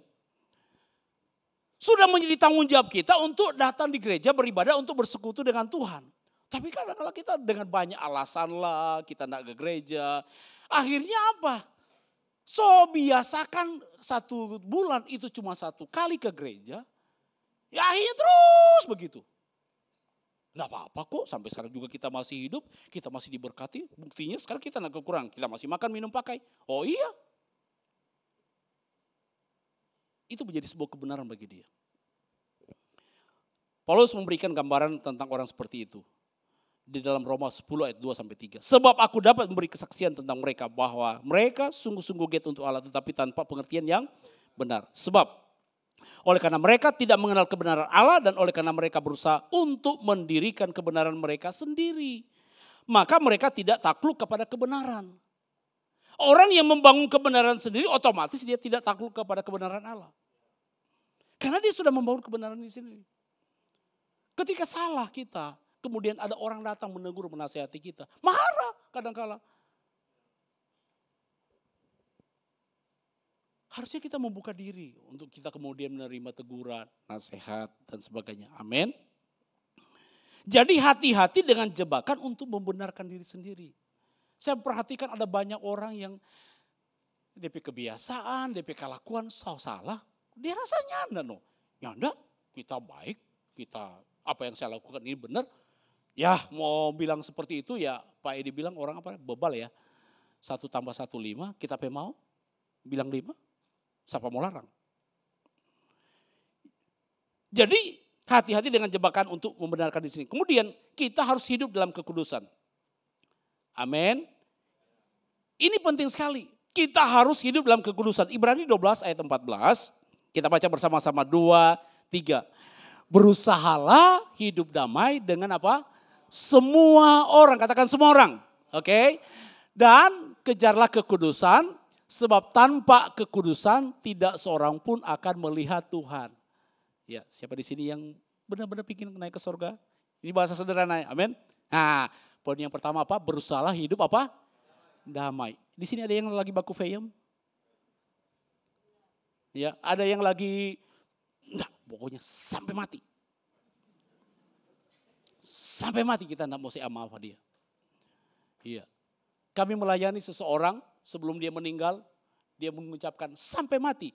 Sudah menjadi tanggung jawab kita untuk datang di gereja beribadah untuk bersekutu dengan Tuhan. Tapi kadang-kadang kita dengan banyak alasan lah, kita tidak ke gereja. Akhirnya apa? So biasakan 1 bulan itu cuma 1 kali ke gereja. Ya akhirnya terus begitu. Nggak apa-apa kok, sampai sekarang juga kita masih hidup, kita masih diberkati. Buktinya sekarang kita nggak kekurangan, kita masih makan, minum, pakai. Oh iya. Itu menjadi sebuah kebenaran bagi dia. Paulus memberikan gambaran tentang orang seperti itu. Di dalam Roma 10 ayat 2-3. Sebab aku dapat memberi kesaksian tentang mereka bahwa mereka sungguh-sungguh giat untuk Allah tetapi tanpa pengertian yang benar. Sebab oleh karena mereka tidak mengenal kebenaran Allah dan oleh karena mereka berusaha untuk mendirikan kebenaran mereka sendiri. Maka mereka tidak takluk kepada kebenaran. Orang yang membangun kebenaran sendiri otomatis dia tidak takluk kepada kebenaran Allah. Karena dia sudah membangun kebenaran di sendiri. Ketika salah kita, kemudian ada orang datang menegur, menasihati kita. Marah kadang-kala. Harusnya kita membuka diri untuk kita kemudian menerima teguran, nasihat dan sebagainya. Amin. Jadi hati-hati dengan jebakan untuk membenarkan diri sendiri. Saya perhatikan ada banyak orang yang DP kebiasaan, DP kelakuan salah. Dia rasa nyanda no. Nyanda, kita baik, kita apa yang saya lakukan ini benar. Ya mau bilang seperti itu ya Pak Edi bilang orang apa bebal ya. 1 + 1 5, kita mau bilang 5. Siapa mau larang? Jadi hati-hati dengan jebakan untuk membenarkan di sini. Kemudian kita harus hidup dalam kekudusan. Amin. Ini penting sekali. Kita harus hidup dalam kekudusan. Ibrani 12 ayat 14. Kita baca bersama-sama 2, 3. Berusahalah hidup damai dengan apa? Semua orang. Katakan semua orang. Oke. Dan kejarlah kekudusan. Sebab tanpa kekudusan tidak seorang pun akan melihat Tuhan. Ya, siapa di sini yang benar-benar ingin naik ke surga? Ini bahasa sederhana, amin. Nah, poin yang pertama apa? Berusahalah hidup apa? Damai. Di sini ada yang lagi baku feyem? Ya, ada yang lagi, enggak, pokoknya sampai mati. Sampai mati kita enggak mau sama dia. Iya. Kami melayani seseorang sebelum dia meninggal, dia mengucapkan sampai mati.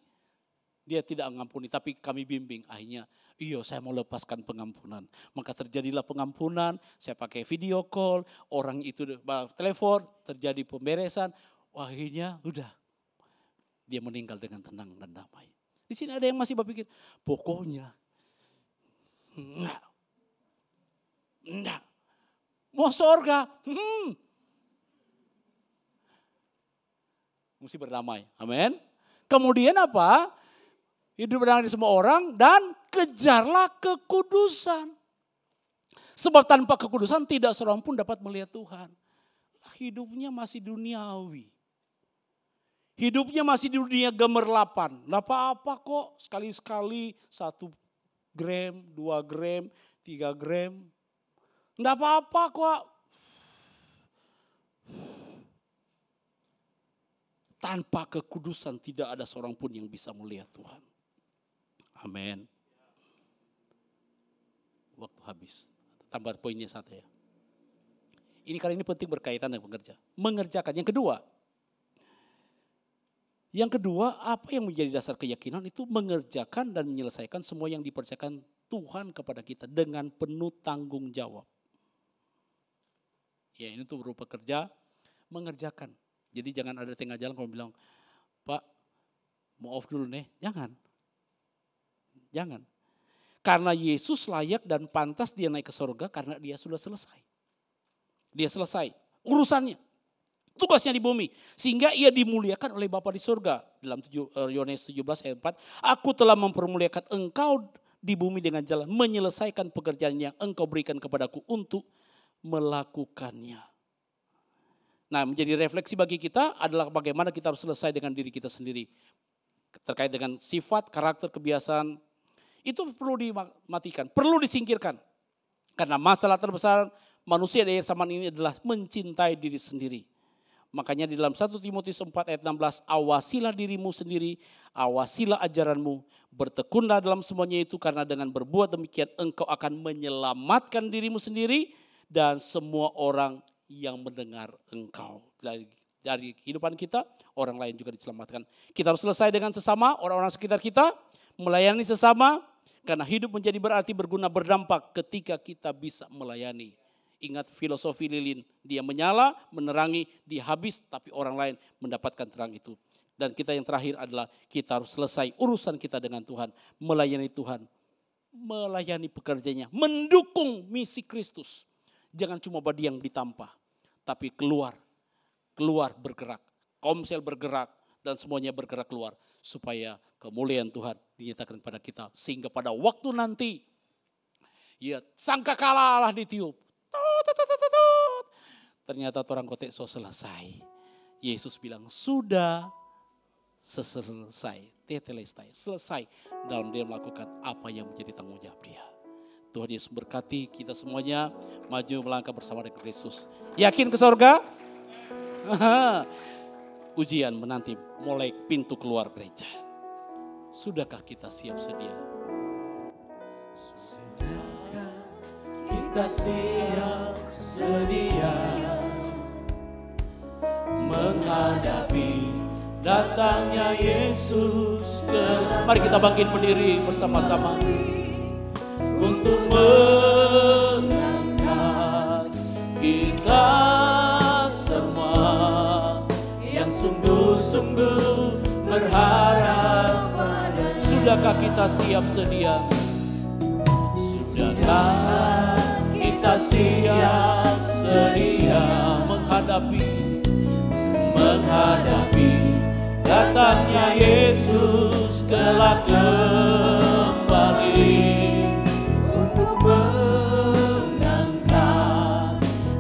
Dia tidak mengampuni, tapi kami bimbing. Akhirnya, iya saya mau lepaskan pengampunan. Maka terjadilah pengampunan, saya pakai video call, orang itu telepon, terjadi pemberesan. Akhirnya udah, dia meninggal dengan tenang dan damai. Di sini ada yang masih berpikir, pokoknya, enggak, mau surga, mesti berdamai, amin. Kemudian apa? Hidup berdamai dengan semua orang dan kejarlah kekudusan. Sebab tanpa kekudusan tidak seorang pun dapat melihat Tuhan. Hidupnya masih duniawi. Hidupnya masih di dunia gemerlapan. Nggak apa-apa kok, sekali-sekali 1 gram, 2 gram, 3 gram. Nggak apa-apa kok. Tanpa kekudusan tidak ada seorang pun yang bisa melihat Tuhan. Amin. Waktu habis. Tambah poinnya 1 ya. Ini kali ini penting berkaitan dengan pekerja. Mengerjakan. Yang kedua, apa yang menjadi dasar keyakinan itu mengerjakan dan menyelesaikan semua yang dipercayakan Tuhan kepada kita dengan penuh tanggung jawab. Ya, ini tuh berupa kerja, mengerjakan. Jadi jangan ada tengah jalan kalau bilang, Pak mau off dulu nih. Jangan. Karena Yesus layak dan pantas dia naik ke surga karena dia sudah selesai. Dia selesai urusannya. Tugasnya di bumi. Sehingga ia dimuliakan oleh Bapa di surga. Dalam Yohanes 17 ayat 4. Aku telah mempermuliakan engkau di bumi dengan jalan menyelesaikan pekerjaan yang engkau berikan kepadaku untuk melakukannya. Nah, menjadi refleksi bagi kita adalah bagaimana kita harus selesai dengan diri kita sendiri. Terkait dengan sifat, karakter, kebiasaan. Itu perlu dimatikan, perlu disingkirkan. Karena masalah terbesar manusia di zaman ini adalah mencintai diri sendiri. Makanya di dalam 1 Timotius 4 ayat 16, awasilah dirimu sendiri, awasilah ajaranmu, bertekunlah dalam semuanya itu karena dengan berbuat demikian engkau akan menyelamatkan dirimu sendiri dan semua orang yang mendengar engkau. Dari kehidupan kita, orang lain juga diselamatkan. Kita harus selesai dengan sesama, orang-orang sekitar kita, melayani sesama, karena hidup menjadi berarti berguna berdampak ketika kita bisa melayani. Ingat filosofi lilin, dia menyala, menerangi, dia habis, tapi orang lain mendapatkan terang itu. Dan kita yang terakhir adalah kita harus selesai urusan kita dengan Tuhan, melayani Tuhan, melayani pekerjaannya, mendukung misi Kristus. Jangan cuma berdiam di tampah, tapi keluar bergerak, Komsel bergerak, dan semuanya bergerak keluar. Supaya kemuliaan Tuhan dinyatakan pada kita. Sehingga pada waktu nanti, ya sangka kalah ditiup. Ternyata orang kotek selesai. Yesus bilang sudah selesai. Tetelestai, selesai dalam dia melakukan apa yang menjadi tanggung jawab dia. Tuhan Yesus berkati kita semuanya maju melangkah bersama dengan Kristus. Yakin ke surga? Ujian menanti mulai pintu keluar gereja. Sudahkah kita siap sedia? Sudahkah kita siap sedia menghadapi datangnya Yesus kembali? Mari kita bangkit berdiri bersama-sama untuk mengangkat kita semua yang sungguh-sungguh berharap pada. Sudahkah kita siap sedia? Sudahkah kita siap sedia menghadapi menghadapi datangnya Yesus kelak kembali untuk mengangkat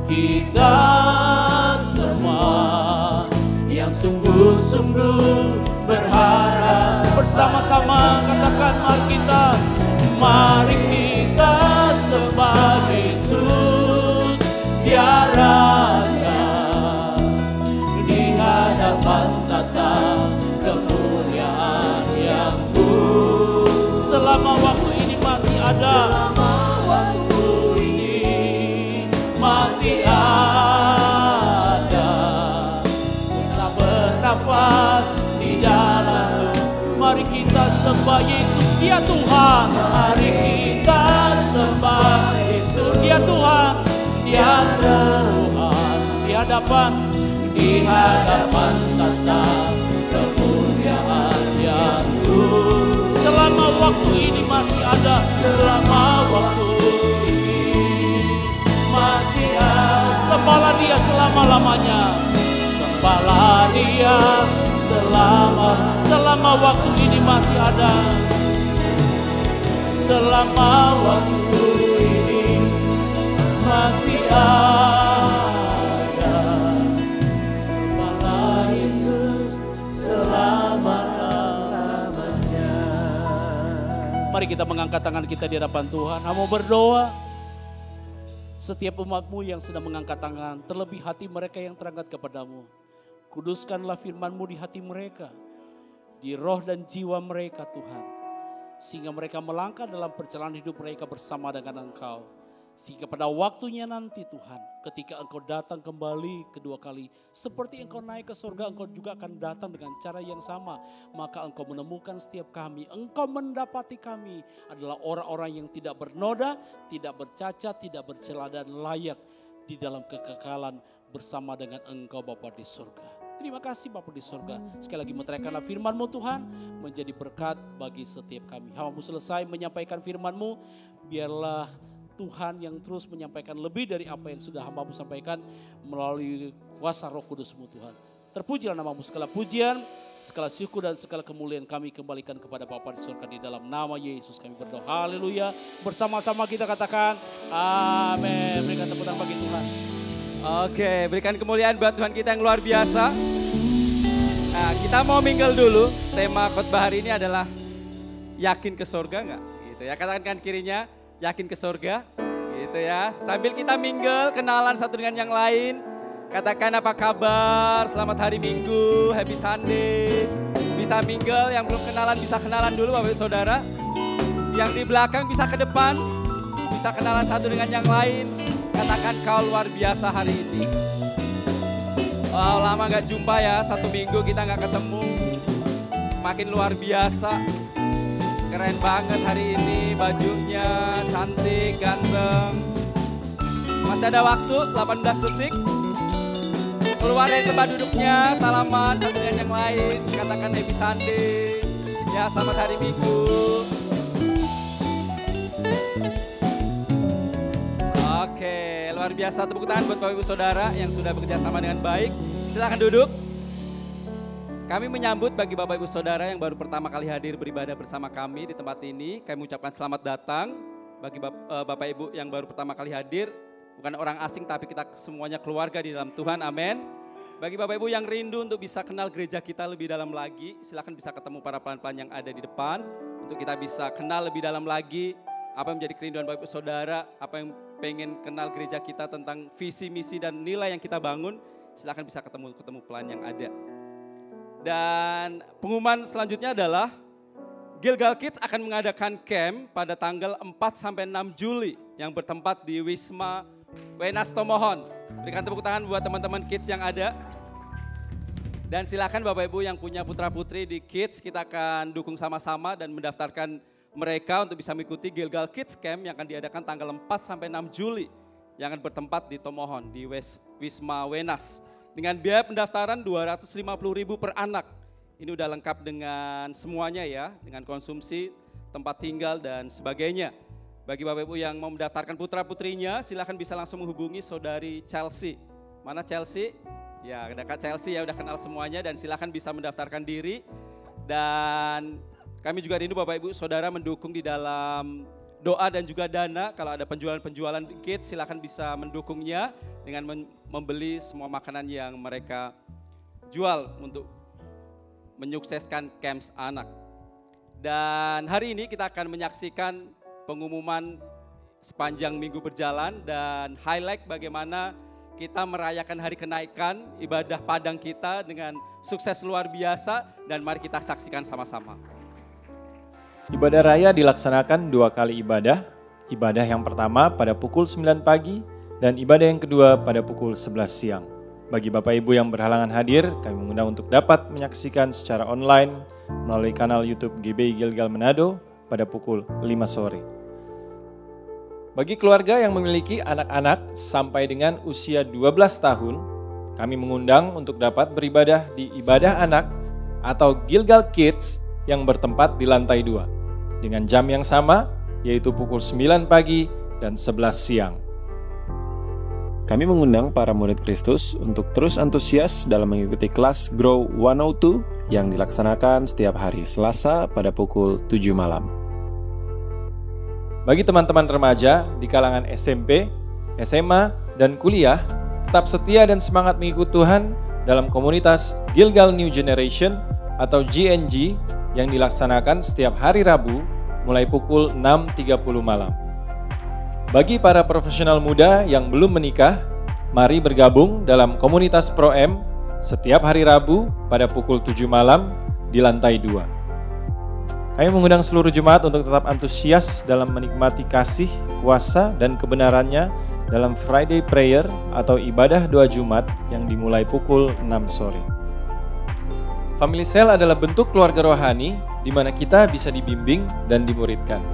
kita semua yang sungguh-sungguh berharap. Bersama-sama katakan, mari kita sembah Yesus, Dia Raja, di hadapan tata kemuliaan yang selama waktu ini masih ada, selama waktu ini masih ada, setelah bernafas di dalam. Mari kita sembah Yesus, Dia Tuhan. Mari kita sembah Yesus, Dia Tuhan, Dia Tuhan. Di hadapan tata kemuliaan yang selama waktu ini masih ada, selama waktu ini masih ada. Sembahlah Dia selama-lamanya, sembahlah Dia selama waktu ini masih ada, selama waktu ini masih ada. Sembahlah Yesus selama-lamanya. Mari kita mengangkat tangan kita di hadapan Tuhan. Mau berdoa. Setiap umat-Mu yang sedang mengangkat tangan, terlebih hati mereka yang terangkat kepadamu. Kuduskanlah firman-Mu di hati mereka, di roh dan jiwa mereka Tuhan. Sehingga mereka melangkah dalam perjalanan hidup mereka bersama dengan Engkau. Sehingga pada waktunya nanti Tuhan, ketika Engkau datang kembali kedua kali, seperti Engkau naik ke surga, Engkau juga akan datang dengan cara yang sama. Maka Engkau menemukan setiap kami, Engkau mendapati kami adalah orang-orang yang tidak bernoda, tidak bercacat, tidak bercela dan layak di dalam kekekalan bersama dengan Engkau Bapa di surga. Terima kasih Bapa di surga. Sekali lagi meteraikanlah firman-Mu Tuhan, menjadi berkat bagi setiap kami. Hamba-Mu selesai menyampaikan firman-Mu, biarlah Tuhan yang terus menyampaikan lebih dari apa yang sudah hamba-Mu sampaikan melalui kuasa Roh Kudus-Mu Tuhan. Terpujilah nama-Mu, segala pujian, segala syukur dan segala kemuliaan kami kembalikan kepada Bapa di surga, di dalam nama Yesus kami berdoa. Haleluya. Bersama-sama kita katakan amin. Berikan tepuk tangan bagi Tuhan. Oke, berikan kemuliaan buat Tuhan kita yang luar biasa. Nah, kita mau mingle dulu. Tema khotbah hari ini adalah yakin ke surga enggak? Gitu ya. Katakan kan kirinya, yakin ke surga. Gitu ya. Sambil kita mingle, kenalan satu dengan yang lain. Katakan apa kabar, selamat hari Minggu, happy Sunday. Bisa mingle, yang belum kenalan bisa kenalan dulu Bapak Saudara. Yang di belakang bisa ke depan, bisa kenalan satu dengan yang lain. Katakan kau luar biasa hari ini. Wow, lama gak jumpa ya, 1 minggu kita gak ketemu. Makin luar biasa. Keren banget hari ini, bajunya cantik, ganteng. Masih ada waktu, 18 detik. Keluar dari tempat duduknya, salaman satu dengan yang lain. Katakan happy Sunday. Ya, selamat hari Minggu. Oke, luar biasa, tepuk tangan buat Bapak Ibu Saudara yang sudah bekerja sama dengan baik. Silakan duduk. Kami menyambut bagi Bapak Ibu Saudara yang baru pertama kali hadir beribadah bersama kami di tempat ini. Kami ucapkan selamat datang bagi Bapak Ibu yang baru pertama kali hadir. Bukan orang asing tapi kita semuanya keluarga di dalam Tuhan, amin. Bagi Bapak Ibu yang rindu untuk bisa kenal gereja kita lebih dalam lagi, silakan bisa ketemu para pelan-pelan yang ada di depan. Untuk kita bisa kenal lebih dalam lagi apa yang menjadi kerinduan Bapak Ibu Saudara, apa yang pengen kenal gereja kita tentang visi, misi, dan nilai yang kita bangun, silakan bisa ketemu pelan yang ada. Dan pengumuman selanjutnya adalah Gilgal Kids akan mengadakan camp pada tanggal 4-6 Juli yang bertempat di Wisma Wenas Tomohon. Berikan tepuk tangan buat teman-teman kids yang ada. Dan silakan Bapak Ibu yang punya putra-putri di kids, kita akan dukung sama-sama dan mendaftarkan mereka untuk bisa mengikuti Gilgal Kids Camp yang akan diadakan tanggal 4-6 Juli yang akan bertempat di Tomohon di Wisma Wenas. Dengan biaya pendaftaran 250.000 per anak. Ini udah lengkap dengan semuanya ya, dengan konsumsi, tempat tinggal dan sebagainya. Bagi Bapak Ibu yang mau mendaftarkan putra-putrinya, silakan bisa langsung menghubungi saudari Chelsea. Mana Chelsea? Ya, ada Kak Chelsea ya, udah kenal semuanya dan silakan bisa mendaftarkan diri. Dan kami juga rindu Bapak Ibu Saudara mendukung di dalam doa dan juga dana. Kalau ada penjualan-penjualan kids silakan bisa mendukungnya dengan membeli semua makanan yang mereka jual untuk menyukseskan camps anak. Dan hari ini kita akan menyaksikan pengumuman sepanjang minggu berjalan dan highlight bagaimana kita merayakan hari kenaikan ibadah padang kita dengan sukses luar biasa dan mari kita saksikan sama-sama. Ibadah raya dilaksanakan 2 kali ibadah. Ibadah yang pertama pada pukul 9 pagi dan ibadah yang kedua pada pukul 11 siang. Bagi Bapak Ibu yang berhalangan hadir, kami mengundang untuk dapat menyaksikan secara online melalui kanal YouTube GBI Gilgal Manado pada pukul 5 sore. Bagi keluarga yang memiliki anak-anak sampai dengan usia 12 tahun, kami mengundang untuk dapat beribadah di ibadah anak atau Gilgal Kids yang bertempat di lantai 2 dengan jam yang sama yaitu pukul 9 pagi dan 11 siang. Kami mengundang para murid Kristus untuk terus antusias dalam mengikuti kelas Grow 102 yang dilaksanakan setiap hari Selasa pada pukul 7 malam. Bagi teman-teman remaja di kalangan SMP, SMA, dan kuliah, tetap setia dan semangat mengikut Tuhan dalam komunitas Gilgal New Generation atau GNG yang dilaksanakan setiap hari Rabu mulai pukul 6.30 malam. Bagi para profesional muda yang belum menikah, mari bergabung dalam komunitas Pro-M setiap hari Rabu pada pukul 7 malam di lantai 2. Kami mengundang seluruh jemaat untuk tetap antusias dalam menikmati kasih, kuasa, dan kebenarannya dalam Friday Prayer atau ibadah doa Jumat yang dimulai pukul 6 sore. Family Cell adalah bentuk keluarga rohani di mana kita bisa dibimbing dan dimuridkan.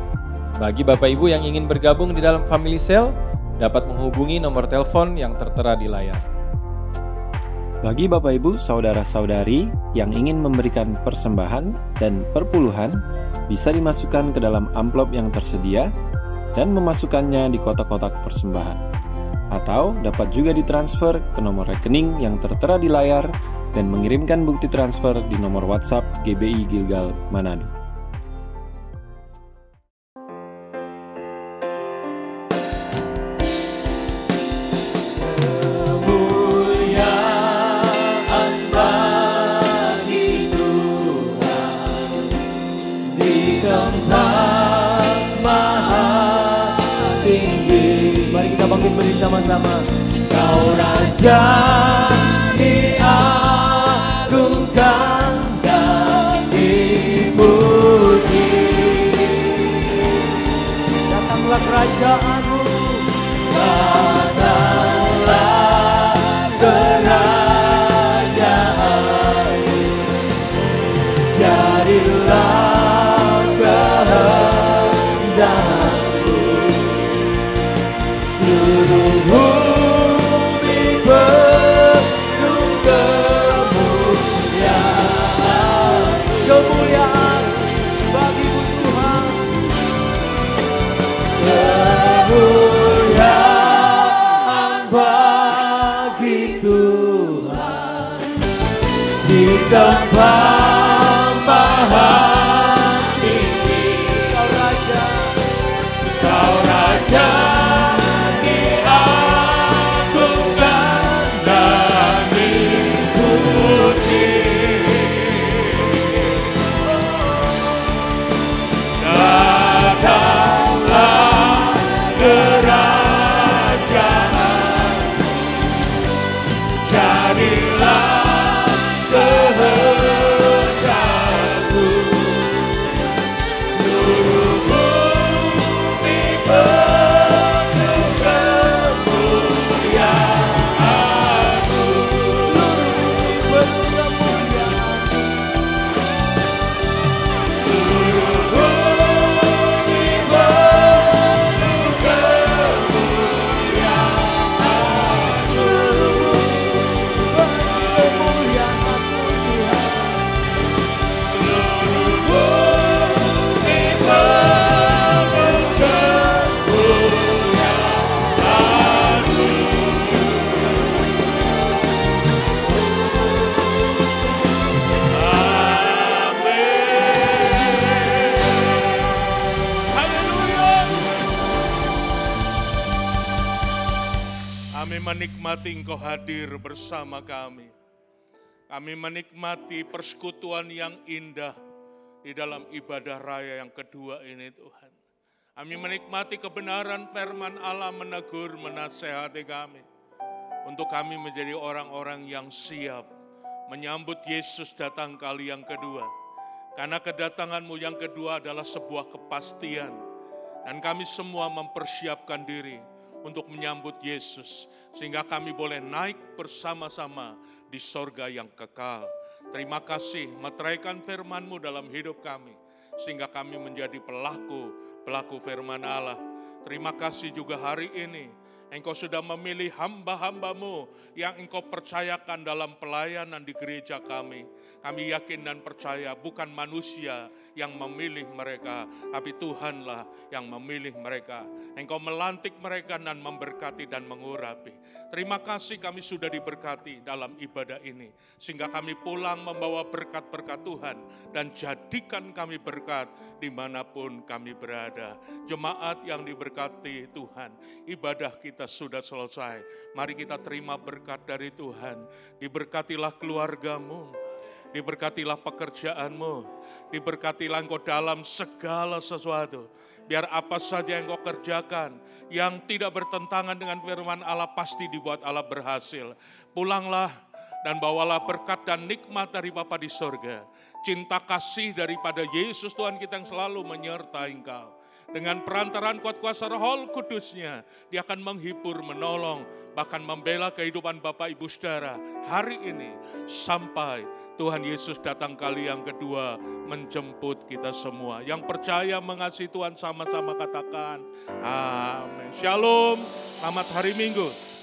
Bagi Bapak Ibu yang ingin bergabung di dalam Family Cell, dapat menghubungi nomor telepon yang tertera di layar. Bagi Bapak Ibu, Saudara-saudari yang ingin memberikan persembahan dan perpuluhan, bisa dimasukkan ke dalam amplop yang tersedia dan memasukkannya di kotak-kotak persembahan. Atau dapat juga ditransfer ke nomor rekening yang tertera di layar dan mengirimkan bukti transfer di nomor WhatsApp GBI Gilgal Manado. Bangkit bersama-sama. Kau Raja diagungkan dan dipuji. Datanglah kerajaanmu, datanglah kerajaanmu, jadilah kehendakmu. Seluruh bumi penuh kemuliaan, kemuliaan bagi-Mu Tuhan, kemuliaan bagi Tuhan di tempat maha tinggi. Kau Raja, Kau Raja. Jadilah kehendak menikmati Engkau hadir bersama kami. Kami menikmati persekutuan yang indah di dalam ibadah raya yang kedua ini Tuhan. Kami menikmati kebenaran firman Allah menegur, menasehati kami. Untuk kami menjadi orang-orang yang siap menyambut Yesus datang kali yang kedua. Karena kedatangan-Mu yang kedua adalah sebuah kepastian. Dan kami semua mempersiapkan diri untuk menyambut Yesus. Sehingga kami boleh naik bersama-sama di sorga yang kekal. Terima kasih meteraikan firman-Mu dalam hidup kami. Sehingga kami menjadi pelaku firman Allah. Terima kasih juga hari ini Engkau sudah memilih hamba-hamba-Mu yang Engkau percayakan dalam pelayanan di gereja kami. Kami yakin dan percaya bukan manusia yang memilih mereka, tapi Tuhanlah yang memilih mereka. Engkau melantik mereka dan memberkati dan mengurapi. Terima kasih kami sudah diberkati dalam ibadah ini. Sehingga kami pulang membawa berkat-berkat Tuhan dan jadikan kami berkat dimanapun kami berada. Jemaat yang diberkati Tuhan, ibadah kita sudah selesai. Mari kita terima berkat dari Tuhan. Diberkatilah keluargamu, diberkatilah pekerjaanmu, diberkatilah engkau dalam segala sesuatu. Biar apa saja yang engkau kerjakan yang tidak bertentangan dengan firman Allah pasti dibuat Allah berhasil. Pulanglah dan bawalah berkat dan nikmat dari Bapa di sorga. Cinta kasih daripada Yesus Tuhan kita yang selalu menyertai engkau. Dengan perantaraan kuat kuasa Roh Kudusnya, Dia akan menghibur, menolong, bahkan membela kehidupan Bapak Ibu Saudara hari ini sampai Tuhan Yesus datang kali yang kedua menjemput kita semua. Yang percaya mengasihi Tuhan sama-sama katakan amin. Shalom, selamat hari Minggu.